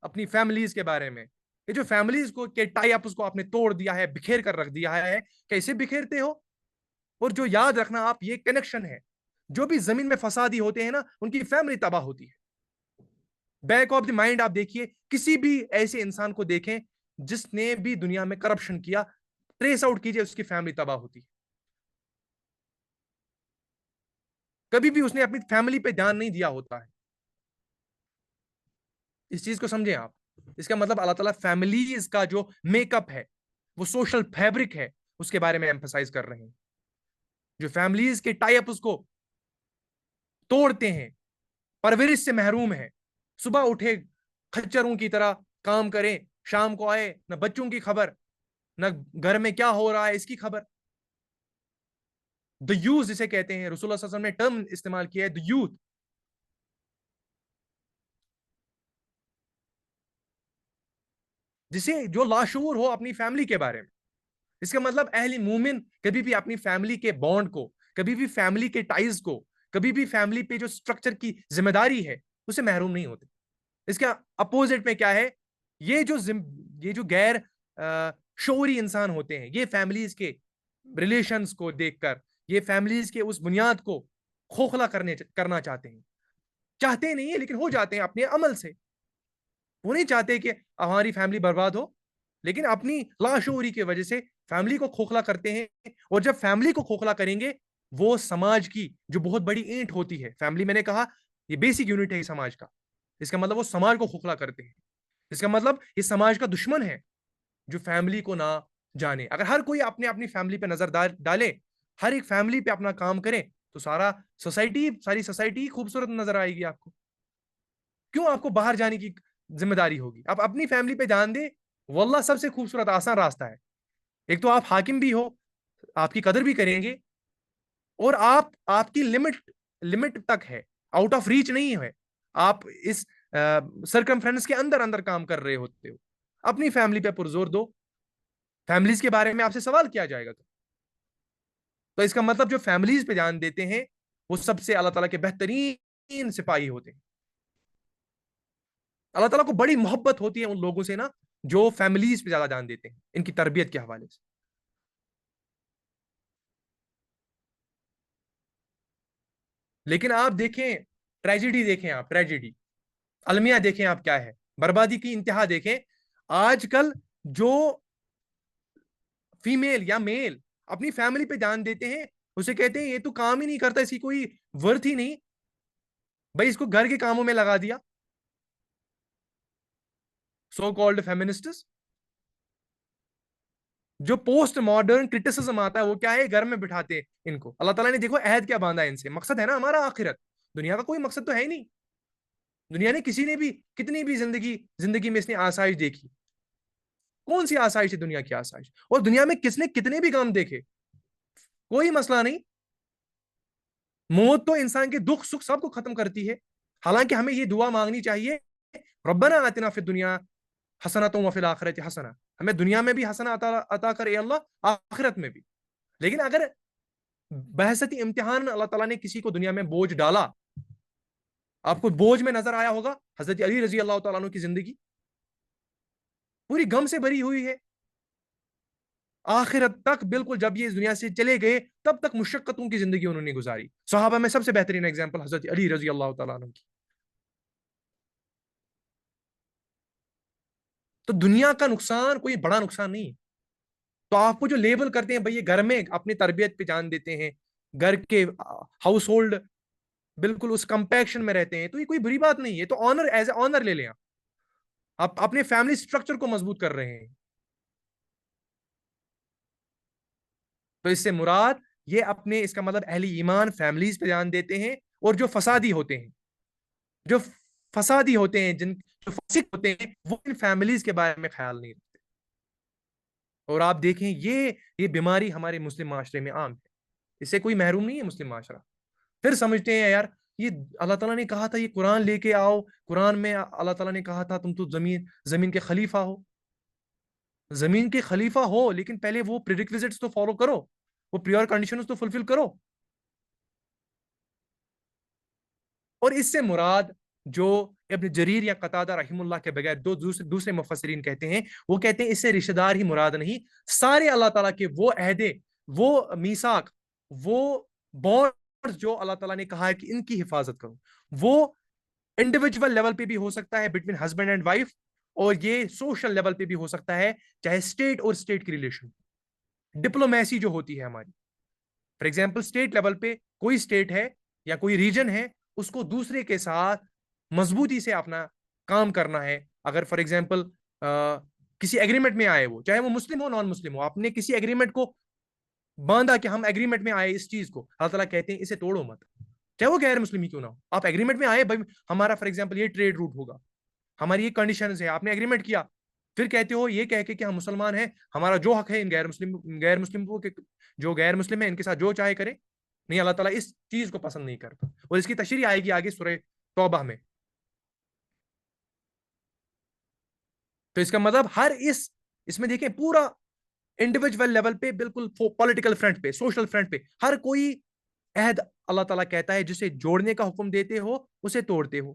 اپنی فیملیز کے بارے میں. یہ جو فیملیز کو کے ٹائی اپ اس کو آپ نے توڑ دیا ہے, بکھیر کر رکھ دیا ہے, کیسے بکھیرتے ہو؟ اور جو یاد رکھنا آپ, یہ کنیکشن ہے. جو بھی زمین میں فسادی ہوتے ہیں نا, ان کی فیملی تباہ ہوتی ہے. بیک آف دی مائنڈ آپ دیکھیے, کسی بھی ایسے انسان کو دیکھیں جس نے بھی دنیا میں کرپشن کیا, ٹریس آؤٹ کیجئے, اس کی فیملی تباہ ہوتی ہے. کبھی بھی اس نے اپنی فیملی پہ دھیان نہیں دیا ہوتا ہے. اس چیز کو سمجھیں آپ. اس کا مطلب اللہ تعالیٰ فیملیز کا جو میک اپ ہے, وہ سوشل فیبرک ہے, اس کے بارے میں ایمفسائز کر رہے ہیں. جو فیملیز کے ٹائی اپ اس کو توڑتے ہیں, پرورش سے محروم ہے, صبح اٹھے کھچروں کی طرح کام کریں, شام کو آئے نہ بچوں کی خبر, نہ گھر میں کیا ہو رہا ہے اس کی خبر. دا یوز جسے کہتے ہیں, رسول اللہ صلی اللہ علیہ وسلم نے ٹرم استعمال کیا ہے, دا یوتھ. جسے جو لاشعور ہو اپنی فیملی کے بارے میں. اس کا مطلب اہل مومن کبھی بھی اپنی فیملی کے بانڈ کو, کبھی بھی فیملی کے ٹائز کو, کبھی بھی فیملی پہ جو سٹرکچر کی ذمہ داری ہے اسے محروم نہیں ہوتے. اس کا اپوزٹ میں کیا ہے, یہ جو غیر شعوری انسان ہوتے ہیں, یہ فیملیز کے ریلیشنز کو دیکھ کر, یہ فیملیز کے اس بنیاد کو کھوکھلا کرنا چاہتے نہیں ہیں, لیکن ہو جاتے ہیں اپنے عمل سے. وہ نہیں چاہتے کہ ہماری فیملی برباد ہو, لیکن اپنی لاشعوری کی وجہ سے فیملی کو کھوکھلا کرتے ہیں. اور جب فیملی کو کھوکھلا کریں گے, وہ سماج کی جو بہت بڑی اینٹ ہوتی ہے, فیملی میں نے کہا یہ بیسک یونٹ ہے سماج کا, اس کا مطلب وہ سماج کو کھوکھلا کرتے ہیں. اس کا مطلب یہ سماج کا دشمن ہے جو فیملی کو نہ جانے. اگر ہر کوئی اپنی فیملی پہ نظر ڈالے, ہر ایک فیملی پہ اپنا کام کرے, تو ساری سوسائٹی خوبصورت نظر آئے گی آپ کو. کیوں آپ کو باہر جانے کی ذمہ داری ہوگی؟ آپ اپنی فیملی پہ دھیان دیں, واللہ سب سے خوبصورت آسان راستہ ہے. ایک تو آپ حاکم بھی ہو, آپ کی قدر بھی کریں گے, اور آپ کی لمٹ تک ہے, آؤٹ آف ریچ نہیں ہے. آپ اس سرکمفرنس کے اندر کام کر رہے ہوتے ہو. اپنی فیملی پہ پرزور دو, فیملیز کے بارے میں آپ سے سوال کیا جائے گا. تو اس کا مطلب جو فیملیز پہ دھیان دیتے ہیں وہ سب سے اللہ تعالیٰ کے بہترین سپاہی ہوتے ہیں. اللہ تعالیٰ کو بڑی محبت ہوتی ہے ان لوگوں سے نا جو فیملیز پہ زیادہ دھیان دیتے ہیں ان کی تربیت کے حوالے سے. لیکن آپ دیکھیں ٹریجڈی, دیکھیں آپ ٹریجڈی, المیہ دیکھیں آپ کیا ہے, بربادی کی انتہا دیکھیں. آج کل جو فیمیل یا میل اپنی فیملی پہ دھیان دیتے ہیں, اسے کہتے ہیں یہ تو کام ہی نہیں کرتا, اس کی کوئی ورتھ ہی نہیں, بھائی اس کو گھر کے کاموں میں لگا دیا. So called feminists. جو پوسٹ ماڈرن کرٹیسزم آتا ہے وہ کیا ہے, گھر میں بٹھاتے ان کو. اللہ تعالیٰ نے دیکھو عہد کیا باندھا ہے ان سے, مقصد ہے نا ہمارا آخرت, دنیا کا کوئی مقصد تو ہے ہی نہیں. دنیا نے کتنی بھی زندگی میں اس نے آسائش دیکھی, کون سی آسائش ہے دنیا کی آسائش؟ اور دنیا میں کس نے کتنے بھی غم دیکھے, کوئی مسئلہ نہیں. موت تو انسان کے دکھ سکھ سب کو ختم کرتی ہے. حالانکہ ہمیں یہ دعا مانگنی چاہیے, ربنا آتنا فی الدنیا حسنۃ وفی الآخرۃ حسنہ, ہمیں دنیا میں بھی حسنہ عطا کر اے اللہ, آخرت میں بھی. لیکن اگر بحثتی امتحان میں اللہ تعالیٰ نے کسی کو دنیا میں بوجھ ڈالا, آپ کو بوجھ میں نظر آیا ہوگا حضرت علی رضی اللہ تعالیٰ عنہ کی زندگی پوری غم سے بھری ہوئی ہے. آخرت تک بالکل جب یہ اس دنیا سے چلے گئے تب تک مشقتوں کی زندگی انہوں نے گزاری. صحابہ میں سب سے بہترین ایگزامپل حضرت علی رضی اللہ تعالیٰ عنہ کی. تو دنیا کا نقصان کوئی بڑا نقصان نہیں. تو آپ کو جو لیبل کرتے ہیں بھئی یہ گھر میں اپنی تربیت پہ جان دیتے ہیں, گھر کے ہاؤس ہولڈ بالکل اس کمپیکشن میں رہتے ہیں, تو یہ کوئی بری بات نہیں ہے. تو آنر ایز اے آنر لے لیں, آپ اپنے فیملی سٹرکچر کو مضبوط کر رہے ہیں. تو اس سے مراد یہ اپنے, اس کا مطلب اہل ایمان فیملیز پہ دھیان دیتے ہیں, اور جو فسادی ہوتے ہیں جو فاسق ہوتے ہیں وہ ان فیملیز کے بارے میں خیال نہیں رکھتے. اور آپ دیکھیں یہ بیماری ہمارے مسلم معاشرے میں عام ہے, اس سے کوئی محروم نہیں ہے مسلم معاشرہ. پھر سمجھتے ہیں یار یہ اللہ تعالیٰ نے کہا تھا یہ قرآن لے کے آؤ, قرآن میں اللہ تعالیٰ نے کہا تھا تم تو زمین کے خلیفہ ہو. زمین کے خلیفہ ہو, لیکن پہلے وہ پریریکویزٹس تو فالو کرو, وہ پریور کنڈیشنز تو فلفل کرو. اور اس سے مراد جو ابن جریر یا قتادہ رحم اللہ کے بغیر دوسرے مفسرین کہتے ہیں, وہ کہتے ہیں اس سے رشتہ دار ہی مراد نہیں, سارے اللہ تعالیٰ کے وہ عہدے, وہ میثاق, وہ بانڈز جو اللہ تعالیٰ نے کہا ہے کہ ان کی حفاظت کرو, وہ انڈیویجول لیول پہ بھی ہو سکتا ہے بٹوین ہسبینڈ اینڈ وائف, اور یہ سوشل لیول پہ بھی ہو سکتا ہے, چاہے اسٹیٹ اور اسٹیٹ کی ریلیشن, ڈپلومیسی جو ہوتی ہے ہماری. فار ایگزامپل اسٹیٹ لیول پہ کوئی اسٹیٹ ہے یا کوئی ریجن ہے, اس کو دوسرے کے ساتھ مضبوطی سے اپنا کام کرنا ہے. اگر فار ایگزامپل کسی ایگریمنٹ میں آئے وہ, چاہے وہ مسلم ہو نان مسلم ہو, آپ نے کسی ایگریمنٹ کو باندھا کہ ہم ایگریمنٹ میں آئے اس چیز کو, اللہ تعالیٰ کہتے ہیں اسے توڑو مت, چاہے وہ غیر مسلم ہی کیوں نہ ہو. آپ ایگریمنٹ میں آئے بھائی, ہمارا فار ایگزامپل یہ ٹریڈ روٹ ہوگا, ہماری یہ کنڈیشنز ہے, آپ نے ایگریمنٹ کیا, پھر کہتے ہو یہ کہہ کے کہ ہم مسلمان ہیں, ہمارا جو حق ہے ان غیر مسلم کو, جو غیر مسلم ہیں ان کے ساتھ جو چاہے کرے. نہیں, اللہ تعالیٰ اس چیز کو پسند نہیں کرتا, اور اس کی تشریح آئے گی آگے سورہ توبہ میں. تو اس کا مطلب ہر اس میں دیکھیں پورا انڈیویجول لیول پہ, بالکل پولیٹیکل فرنٹ پہ, سوشل فرنٹ پہ, ہر کوئی عہد اللہ تعالیٰ کہتا ہے جسے جوڑنے کا حکم دیتے ہو اسے توڑتے ہو.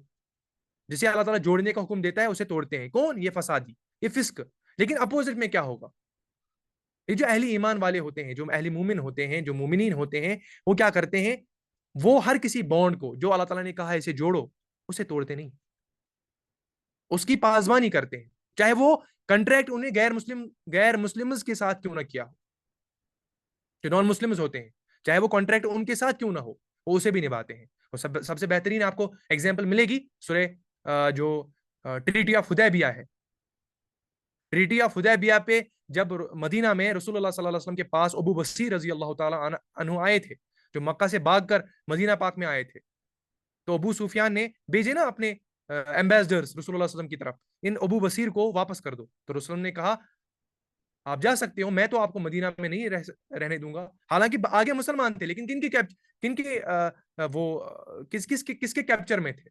جسے اللہ تعالیٰ جوڑنے کا حکم دیتا ہے اسے توڑتے ہیں. کون؟ یہ فسادی, یہ فسق. لیکن اپوزٹ میں کیا ہوگا؟ یہ جو اہل ایمان والے ہوتے ہیں, جو اہل مومن ہوتے ہیں, جو مومنین ہوتے ہیں, وہ کیا کرتے ہیں؟ وہ ہر کسی بانڈ کو جو اللہ تعالیٰ نے کہا ہے اسے جوڑو, اسے توڑتے نہیں, اس کی پاسبانی کرتے ہیں, چاہے وہ کنٹریکٹ انہیں غیر مسلمز کے ساتھ کیوں نہ کیا ہو, جو نان مسلمز ہوتے ہیں, چاہے وہ کانٹریکٹ ان کے ساتھ کیوں نہ ہو, وہ اسے بھی نبھاتے ہیں. اور سب سے بہترین آپ کو ایگزامپل ملے گی سورہ جو ٹریٹی آف حدیبیہ ہے. ٹریٹی آف حدیبیہ پہ جب مدینہ میں رسول اللہ صلی اللہ علیہ وسلم کے پاس ابو بصیر رضی اللہ تعالیٰ عنہ آئے تھے, جو مکہ سے بھاگ کر مدینہ پاک میں آئے تھے, تو ابو سفیان نے بھیجے نا اپنے ایمبیسڈرز رسول اللہ صلی اللہ علیہ وسلم کی طرف, ان ابو بصیر کو واپس کر دو. تو رسول اللہ نے کہا آپ جا سکتے ہو, میں تو آپ کو مدینہ میں نہیں رہنے دوں گا. حالانکہ آگے مسلمان تھے, لیکن کن کے وہ کس کے کیپچر میں تھے؟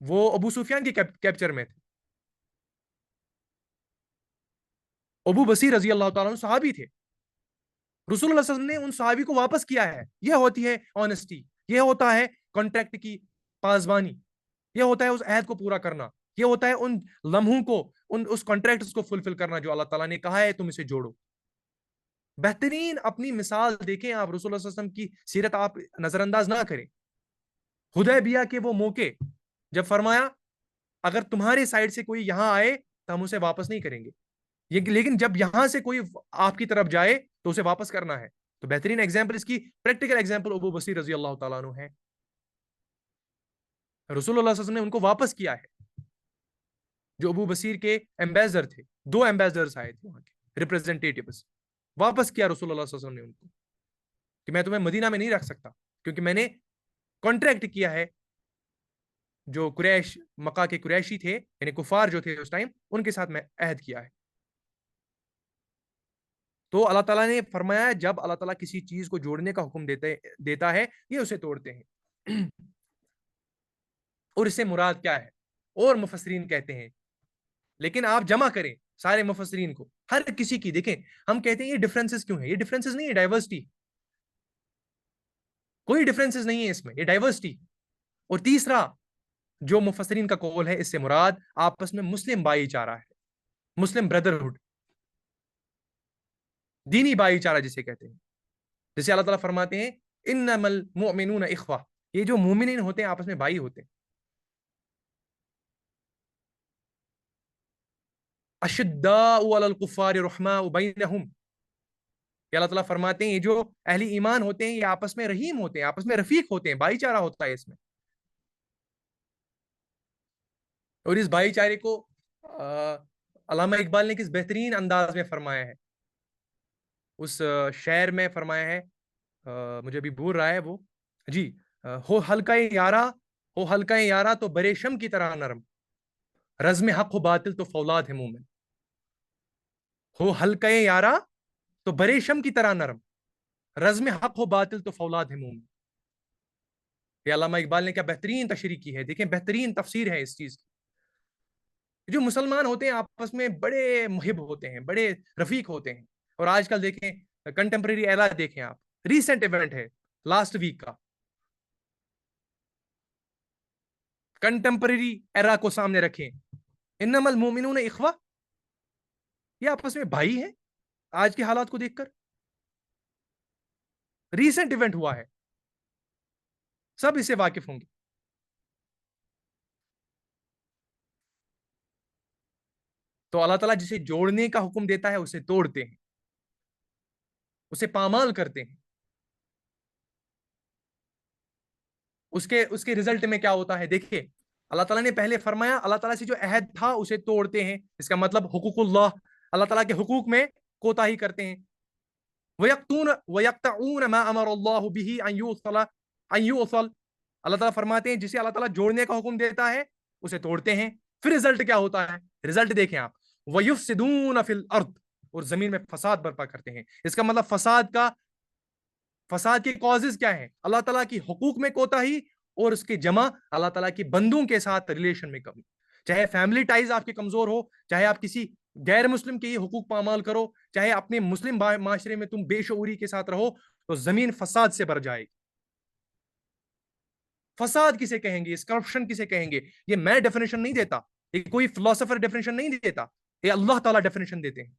وہ ابو سفیان کے کیپچر میں تھے. ابو بصیر رضی اللہ تعالیٰ عنہ صحابی تھے, رسول اللہ صلی اللہ علیہ وسلم نے ان صحابی کو واپس کیا ہے. یہ ہوتی ہے آنےسٹی, یہ ہوتا ہے کانٹریکٹ کی پاسبانی, یہ ہوتا ہے اس عہد کو پورا کرنا, یہ ہوتا ہے ان لمحوں کو, اس کانٹریکٹس کو فلفل کرنا جو اللہ تعالیٰ نے کہا ہے تم اسے جوڑو. بہترین اپنی مثال دیکھیں آپ, رسول اللہ صلی اللہ علیہ وسلم کی سیرت آپ نظر انداز نہ کریں. حدیبیہ کے وہ موقع جب فرمایا اگر تمہارے سائڈ سے کوئی یہاں آئے تو ہم اسے واپس نہیں کریں گے, لیکن جب یہاں سے کوئی آپ کی طرف جائے تو اسے واپس کرنا ہے. تو بہترین ایگزامپل, اس کی پریکٹیکل ایگزامپل ابو بصیر رضی اللہ تعالیٰ عنہ ہے. رسول اللہ صلی اللہ علیہ وسلم نے ان کو واپس کیا ہے. جو ابو بصیر کے ایمبیسڈر تھے, 2 ایمبیسڈرز آئے تھے وہاں کے ریپرزینٹیٹیوز, واپس کیا رسول اللہ صلی اللہ علیہ وسلم نے ان کو, کہ میں تمہیں مدینہ میں نہیں رکھ سکتا, کیونکہ میں نے کانٹریکٹ کیا ہے جو قریش, مکہ کے قریشی تھے, یعنی کفار جو تھے اس ٹائم, ان کے ساتھ میں عہد کیا ہے. تو اللہ تعالیٰ نے فرمایا جب اللہ تعالیٰ کسی چیز کو جوڑنے کا حکم دیتا ہے, یہ اسے توڑتے ہیں. اور اس سے مراد کیا ہے اور مفسرین کہتے ہیں, لیکن آپ جمع کریں سارے مفسرین کو, ہر کسی کی دیکھیں, ہم کہتے ہیں یہ ڈفرینسز کیوں ہیں؟ یہ ڈفرینسز نہیں ہے, ڈائیورسٹی, کوئی ڈفرینسز نہیں ہے اس میں, یہ ڈائیورسٹی. اور تیسرا جو مفسرین کا قول ہے, اس سے مراد آپس میں مسلم بھائی چارہ ہے, مسلم بردرہڈ, دینی بھائی چارہ جسے کہتے ہیں. جیسے اللہ تعالیٰ فرماتے ہیں انما المؤمنون اخوہ, یہ جو مومنین ہوتے ہیں آپس میں بھائی ہوتے ہیں. اشداء علی الکفار رحماء بینہم, کہ اللہ تعالیٰ فرماتے ہیں یہ جو اہل ایمان ہوتے ہیں یہ آپس میں رحیم ہوتے ہیں, آپس میں رفیق ہوتے ہیں, بھائی چارہ ہوتا ہے اس میں. اور اس بھائی چارے کو علامہ اقبال نے کس بہترین انداز میں فرمایا ہے, اس شعر میں فرمایا ہے, مجھے ابھی بھول رہا ہے وہ, جی, ہو حلقہ یارا تو بریشم کی طرح نرم, رزم حق و باطل تو فولاد ہے مومن. ہو حلقہ یارا تو بریشم کی طرح نرم, رزم حق و باطل تو فولاد ہے مومن. یہ علامہ اقبال نے کیا بہترین تشریح کی ہے, دیکھیں بہترین تفسیر ہے اس چیز کی. جو مسلمان ہوتے ہیں آپس میں بڑے محب ہوتے ہیں, بڑے رفیق ہوتے ہیں. اور آج کل دیکھیں کنٹمپریری ایرا دیکھیں آپ, ریسنٹ ایونٹ ہے لاسٹ ویک کا, کنٹمپریری ایرا کو سامنے رکھیں, انما المومنون اخوہ, یہ آپس میں بھائی ہیں. آج کے حالات کو دیکھ کر ریسنٹ ایونٹ ہوا ہے, سب اسے واقف ہوں گے. تو اللہ تعالیٰ جسے جوڑنے کا حکم دیتا ہے اسے توڑتے ہیں, اسے پامال کرتے ہیں. اس کے رزلٹ میں کیا ہوتا ہے دیکھیں, اللہ تعالیٰ نے پہلے فرمایا اللہ تعالیٰ سے جو عہد تھا اسے توڑتے ہیں، اس کا مطلب حقوق اللہ، اللہ تعالیٰ کے حقوق میں کوتاہی کرتے ہیں۔ وَيَقْطَعُونَ مَا أَمَرَ اللَّهُ بِهِ أَن يُوصَلَ، اللہ تعالیٰ فرماتے ہیں جسے اللہ تعالیٰ جوڑنے کا حکم دیتا ہے اسے توڑتے ہیں۔ پھر رزلٹ کیا ہوتا ہے؟ رزلٹ دیکھیں آپ، وَيُفْسِدُونَ فِي الْأَرْضِ، اور زمین میں فساد برپا کرتے ہیں۔ اس کا مطلب فساد کے کازز کیا ہیں؟ اللہ تعالیٰ کی حقوق میں کوتاہی، اور اس کے جمع اللہ تعالیٰ کی بندوں کے ساتھ ریلیشن میں کمی، چاہے فیملی ٹائز آپ کے کمزور ہو، چاہے آپ کسی غیر مسلم کے یہ حقوق پامال کرو، چاہے اپنے مسلم معاشرے میں تم بے شعوری کے ساتھ رہو، تو زمین فساد سے بھر جائے گی۔ فساد کسے کہیں گے؟ اس کرپشن کسے کہیں گے؟ یہ میں ڈیفینیشن نہیں دیتا، یہ کوئی فلسفر ڈیفینیشن نہیں دیتا، یہ اللہ تعالیٰ ڈیفینیشن دیتے ہیں۔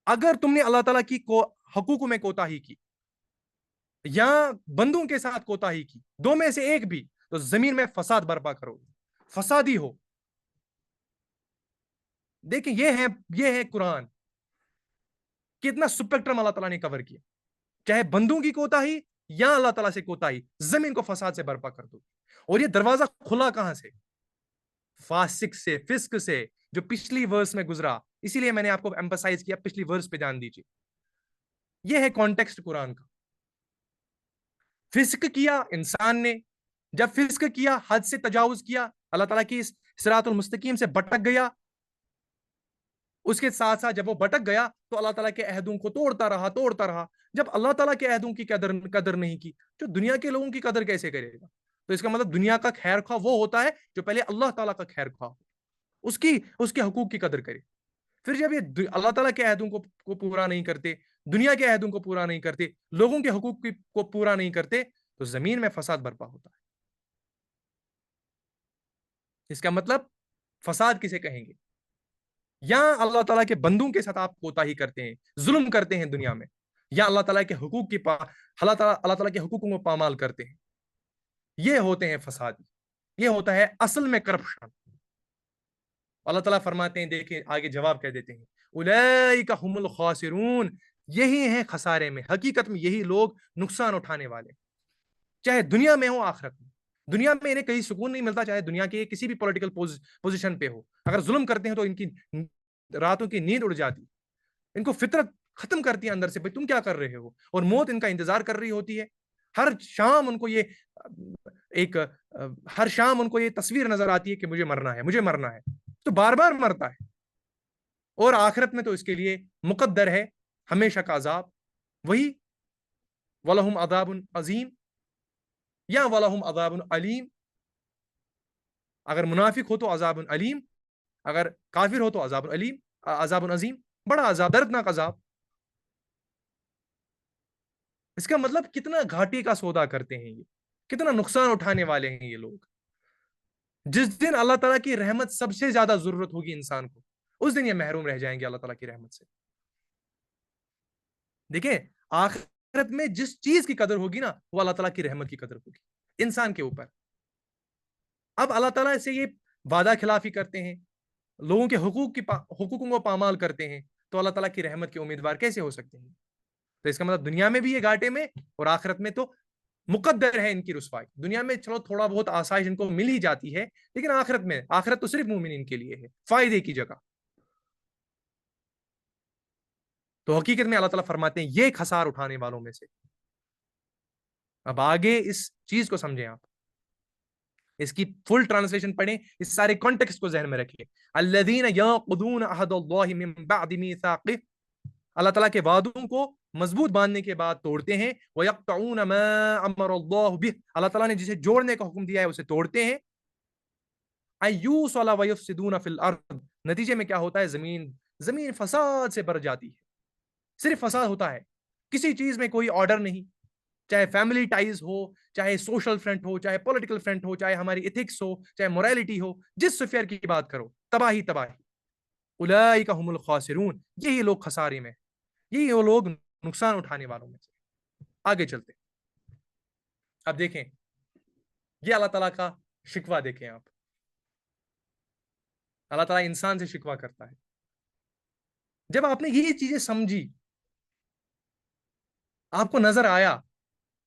اگر تم نے اللہ تعالیٰ کی حقوق میں کوتاہی کی یا بندوں کے ساتھ کوتاہی کی، دو میں سے ایک بھی، تو زمین میں فساد برپا کرو گے، فسادی ہو۔ دیکھیں یہ ہے قرآن، کتنا سپیکٹرم اللہ تعالیٰ نے کور کیا، چاہے بندوں کی کوتاہی یا اللہ تعالیٰ سے کوتاہی، زمین کو فساد سے برپا کر دو۔ اور یہ دروازہ کھلا کہاں سے؟ فاسق سے، فسق سے، جو پچھلی ورس میں گزرا، اسی لیے میں نے آپ کو ایمفسائز کیا پچھلی ورس پہ دھیان دیجیے۔ یہ ہے کانٹیکسٹ قرآن کا۔ فسق کیا انسان نے، جب فسق کیا، حد سے تجاوز کیا، اللہ تعالیٰ کی صراط المستقیم سے بٹک گیا، اس کے ساتھ ساتھ جب وہ بٹک گیا تو اللہ تعالیٰ کے عہدوں کو توڑتا رہا۔ جب اللہ تعالیٰ کے عہدوں کی قدر نہیں کی، جو دنیا کے لوگوں کی قدر کیسے کرے گا؟ تو اس کا مطلب دنیا کا خیر خواہ وہ ہوتا ہے جو پہلے اللہ تعالیٰ کا خیر خواہ ہو، اس کے حقوق کی قدر کرے۔ پھر جب یہ اللہ تعالیٰ کے عہدوں کو پورا نہیں کرتے، دنیا کے عہدوں کو پورا نہیں کرتے، لوگوں کے حقوق کو پورا نہیں کرتے، تو زمین میں فساد برپا ہوتا ہے۔ اس کا مطلب فساد کسے کہیں گے؟ یا اللہ تعالیٰ کے بندوں کے ساتھ آپ کوتاہی کرتے ہیں، ظلم کرتے ہیں دنیا میں، یا اللہ تعالیٰ کے حقوق اللہ تعالیٰ کے حقوقوں کو پامال کرتے ہیں، یہ ہوتے ہیں فسادی، یہ ہوتا ہے اصل میں کرپشن۔ اللہ تعالیٰ فرماتے ہیں، دیکھیں آگے جواب کہہ دیتے ہیں، اولئک هم الخاسرون، یہی ہیں خسارے میں، حقیقت میں یہی لوگ نقصان اٹھانے والے، چاہے دنیا میں ہو آخرت میں۔ دنیا میں انہیں کہیں سکون نہیں ملتا، چاہے دنیا کے کسی بھی پولیٹیکل پوزیشن پہ ہو، اگر ظلم کرتے ہیں تو ان کی راتوں کی نیند اڑ جاتی، ان کو فطرت ختم کرتی ہے اندر سے، بھئی تم کیا کر رہے ہو، اور موت ان کا انتظار کر رہی ہوتی ہے۔ ہر شام ان کو یہ تصویر نظر آتی ہے کہ مجھے مرنا ہے، تو بار بار مرتا ہے، اور آخرت میں تو اس کے لیے مقدر ہے ہمیشہ کا عذاب، وہی وَلَهُمْ عَذَابٌ عَظِيمٌ یا وَلَهُمْ عَذَابٌ علیم۔ اگر منافق ہو تو عذاب علیم، اگر کافر ہو تو عذاب عظیم، بڑا عذاب، دردناک عذاب۔ اس کا مطلب کتنا گھاٹی کا سودا کرتے ہیں یہ، کتنا نقصان اٹھانے والے ہیں یہ لوگ۔ جس دن اللہ تعالیٰ کی رحمت سب سے زیادہ ضرورت ہوگی انسان کو، اس دن یہ محروم رہ جائیں گے اللہ تعالیٰ کی رحمت سے۔ دیکھیں آخرت میں جس چیز کی قدر ہوگی نا، وہ اللہ تعالیٰ کی رحمت کی قدر ہوگی انسان کے اوپر۔ اب اللہ تعالیٰ سے یہ وعدہ خلافی کرتے ہیں، لوگوں کے حقوقوں کو پامال کرتے ہیں، تو اللہ تعالیٰ کی رحمت کے امیدوار کیسے ہو سکتے ہیں؟ تو اس کا مطلب دنیا میں بھی یہ گھاٹے میں، اور آخرت میں تو مقدر ہے ان کی رسوائی۔ دنیا میں چلو تھوڑا بہت آسائش ان کو مل ہی جاتی ہے، لیکن آخرت تو صرف مومنین کے لیے ہے، فائدے کی جگہ۔ تو حقیقت میں اللہ تعالیٰ فرماتے ہیں یہ خسار اٹھانے والوں میں سے۔ اب آگے اس چیز کو سمجھیں آپ، اس کی فل ٹرانسلیشن پڑھیں، اس سارے کانٹیکسٹ کو ذہن میں رکھیں۔ الذین ینقضون عہد اللہ من بعد میثاقہ، اللہ تعالیٰ کے وعدوں کو مضبوط باندھنے کے بعد توڑتے ہیں۔ وَيَقْطَعُونَ مَا أَمَرَ اللَّهُ بِهِ، اللہ تعالیٰ نے جسے جوڑنے کا حکم دیا ہے اسے توڑتے ہیں۔ أَيُّوصَلَ وَيُفْسِدُونَ فِي الْأَرْضِ، نتیجے میں کیا ہوتا ہے؟ زمین فساد سے بھر جاتی ہے، صرف فساد ہوتا ہے، کسی چیز میں کوئی آرڈر نہیں، چاہے فیملی ٹائز ہو، چاہے سوشل فرنٹ ہو، چاہے پولیٹیکل فرنٹ ہو، چاہے ہماری ایتھکس ہو، چاہے موریلٹی ہو، جس سفیر کی بات کرو، تباہی۔ اولئک هم الخاسرون، یہی لوگ خسارے میں، یہی وہ لوگ نقصان اٹھانے والوں میں سے۔ آگے چلتے اب دیکھیں یہ اللہ تعالیٰ کا شکوہ، دیکھیں آپ، اللہ تعالیٰ انسان سے شکوہ کرتا ہے۔ جب آپ نے یہ چیزیں سمجھی، آپ کو نظر آیا،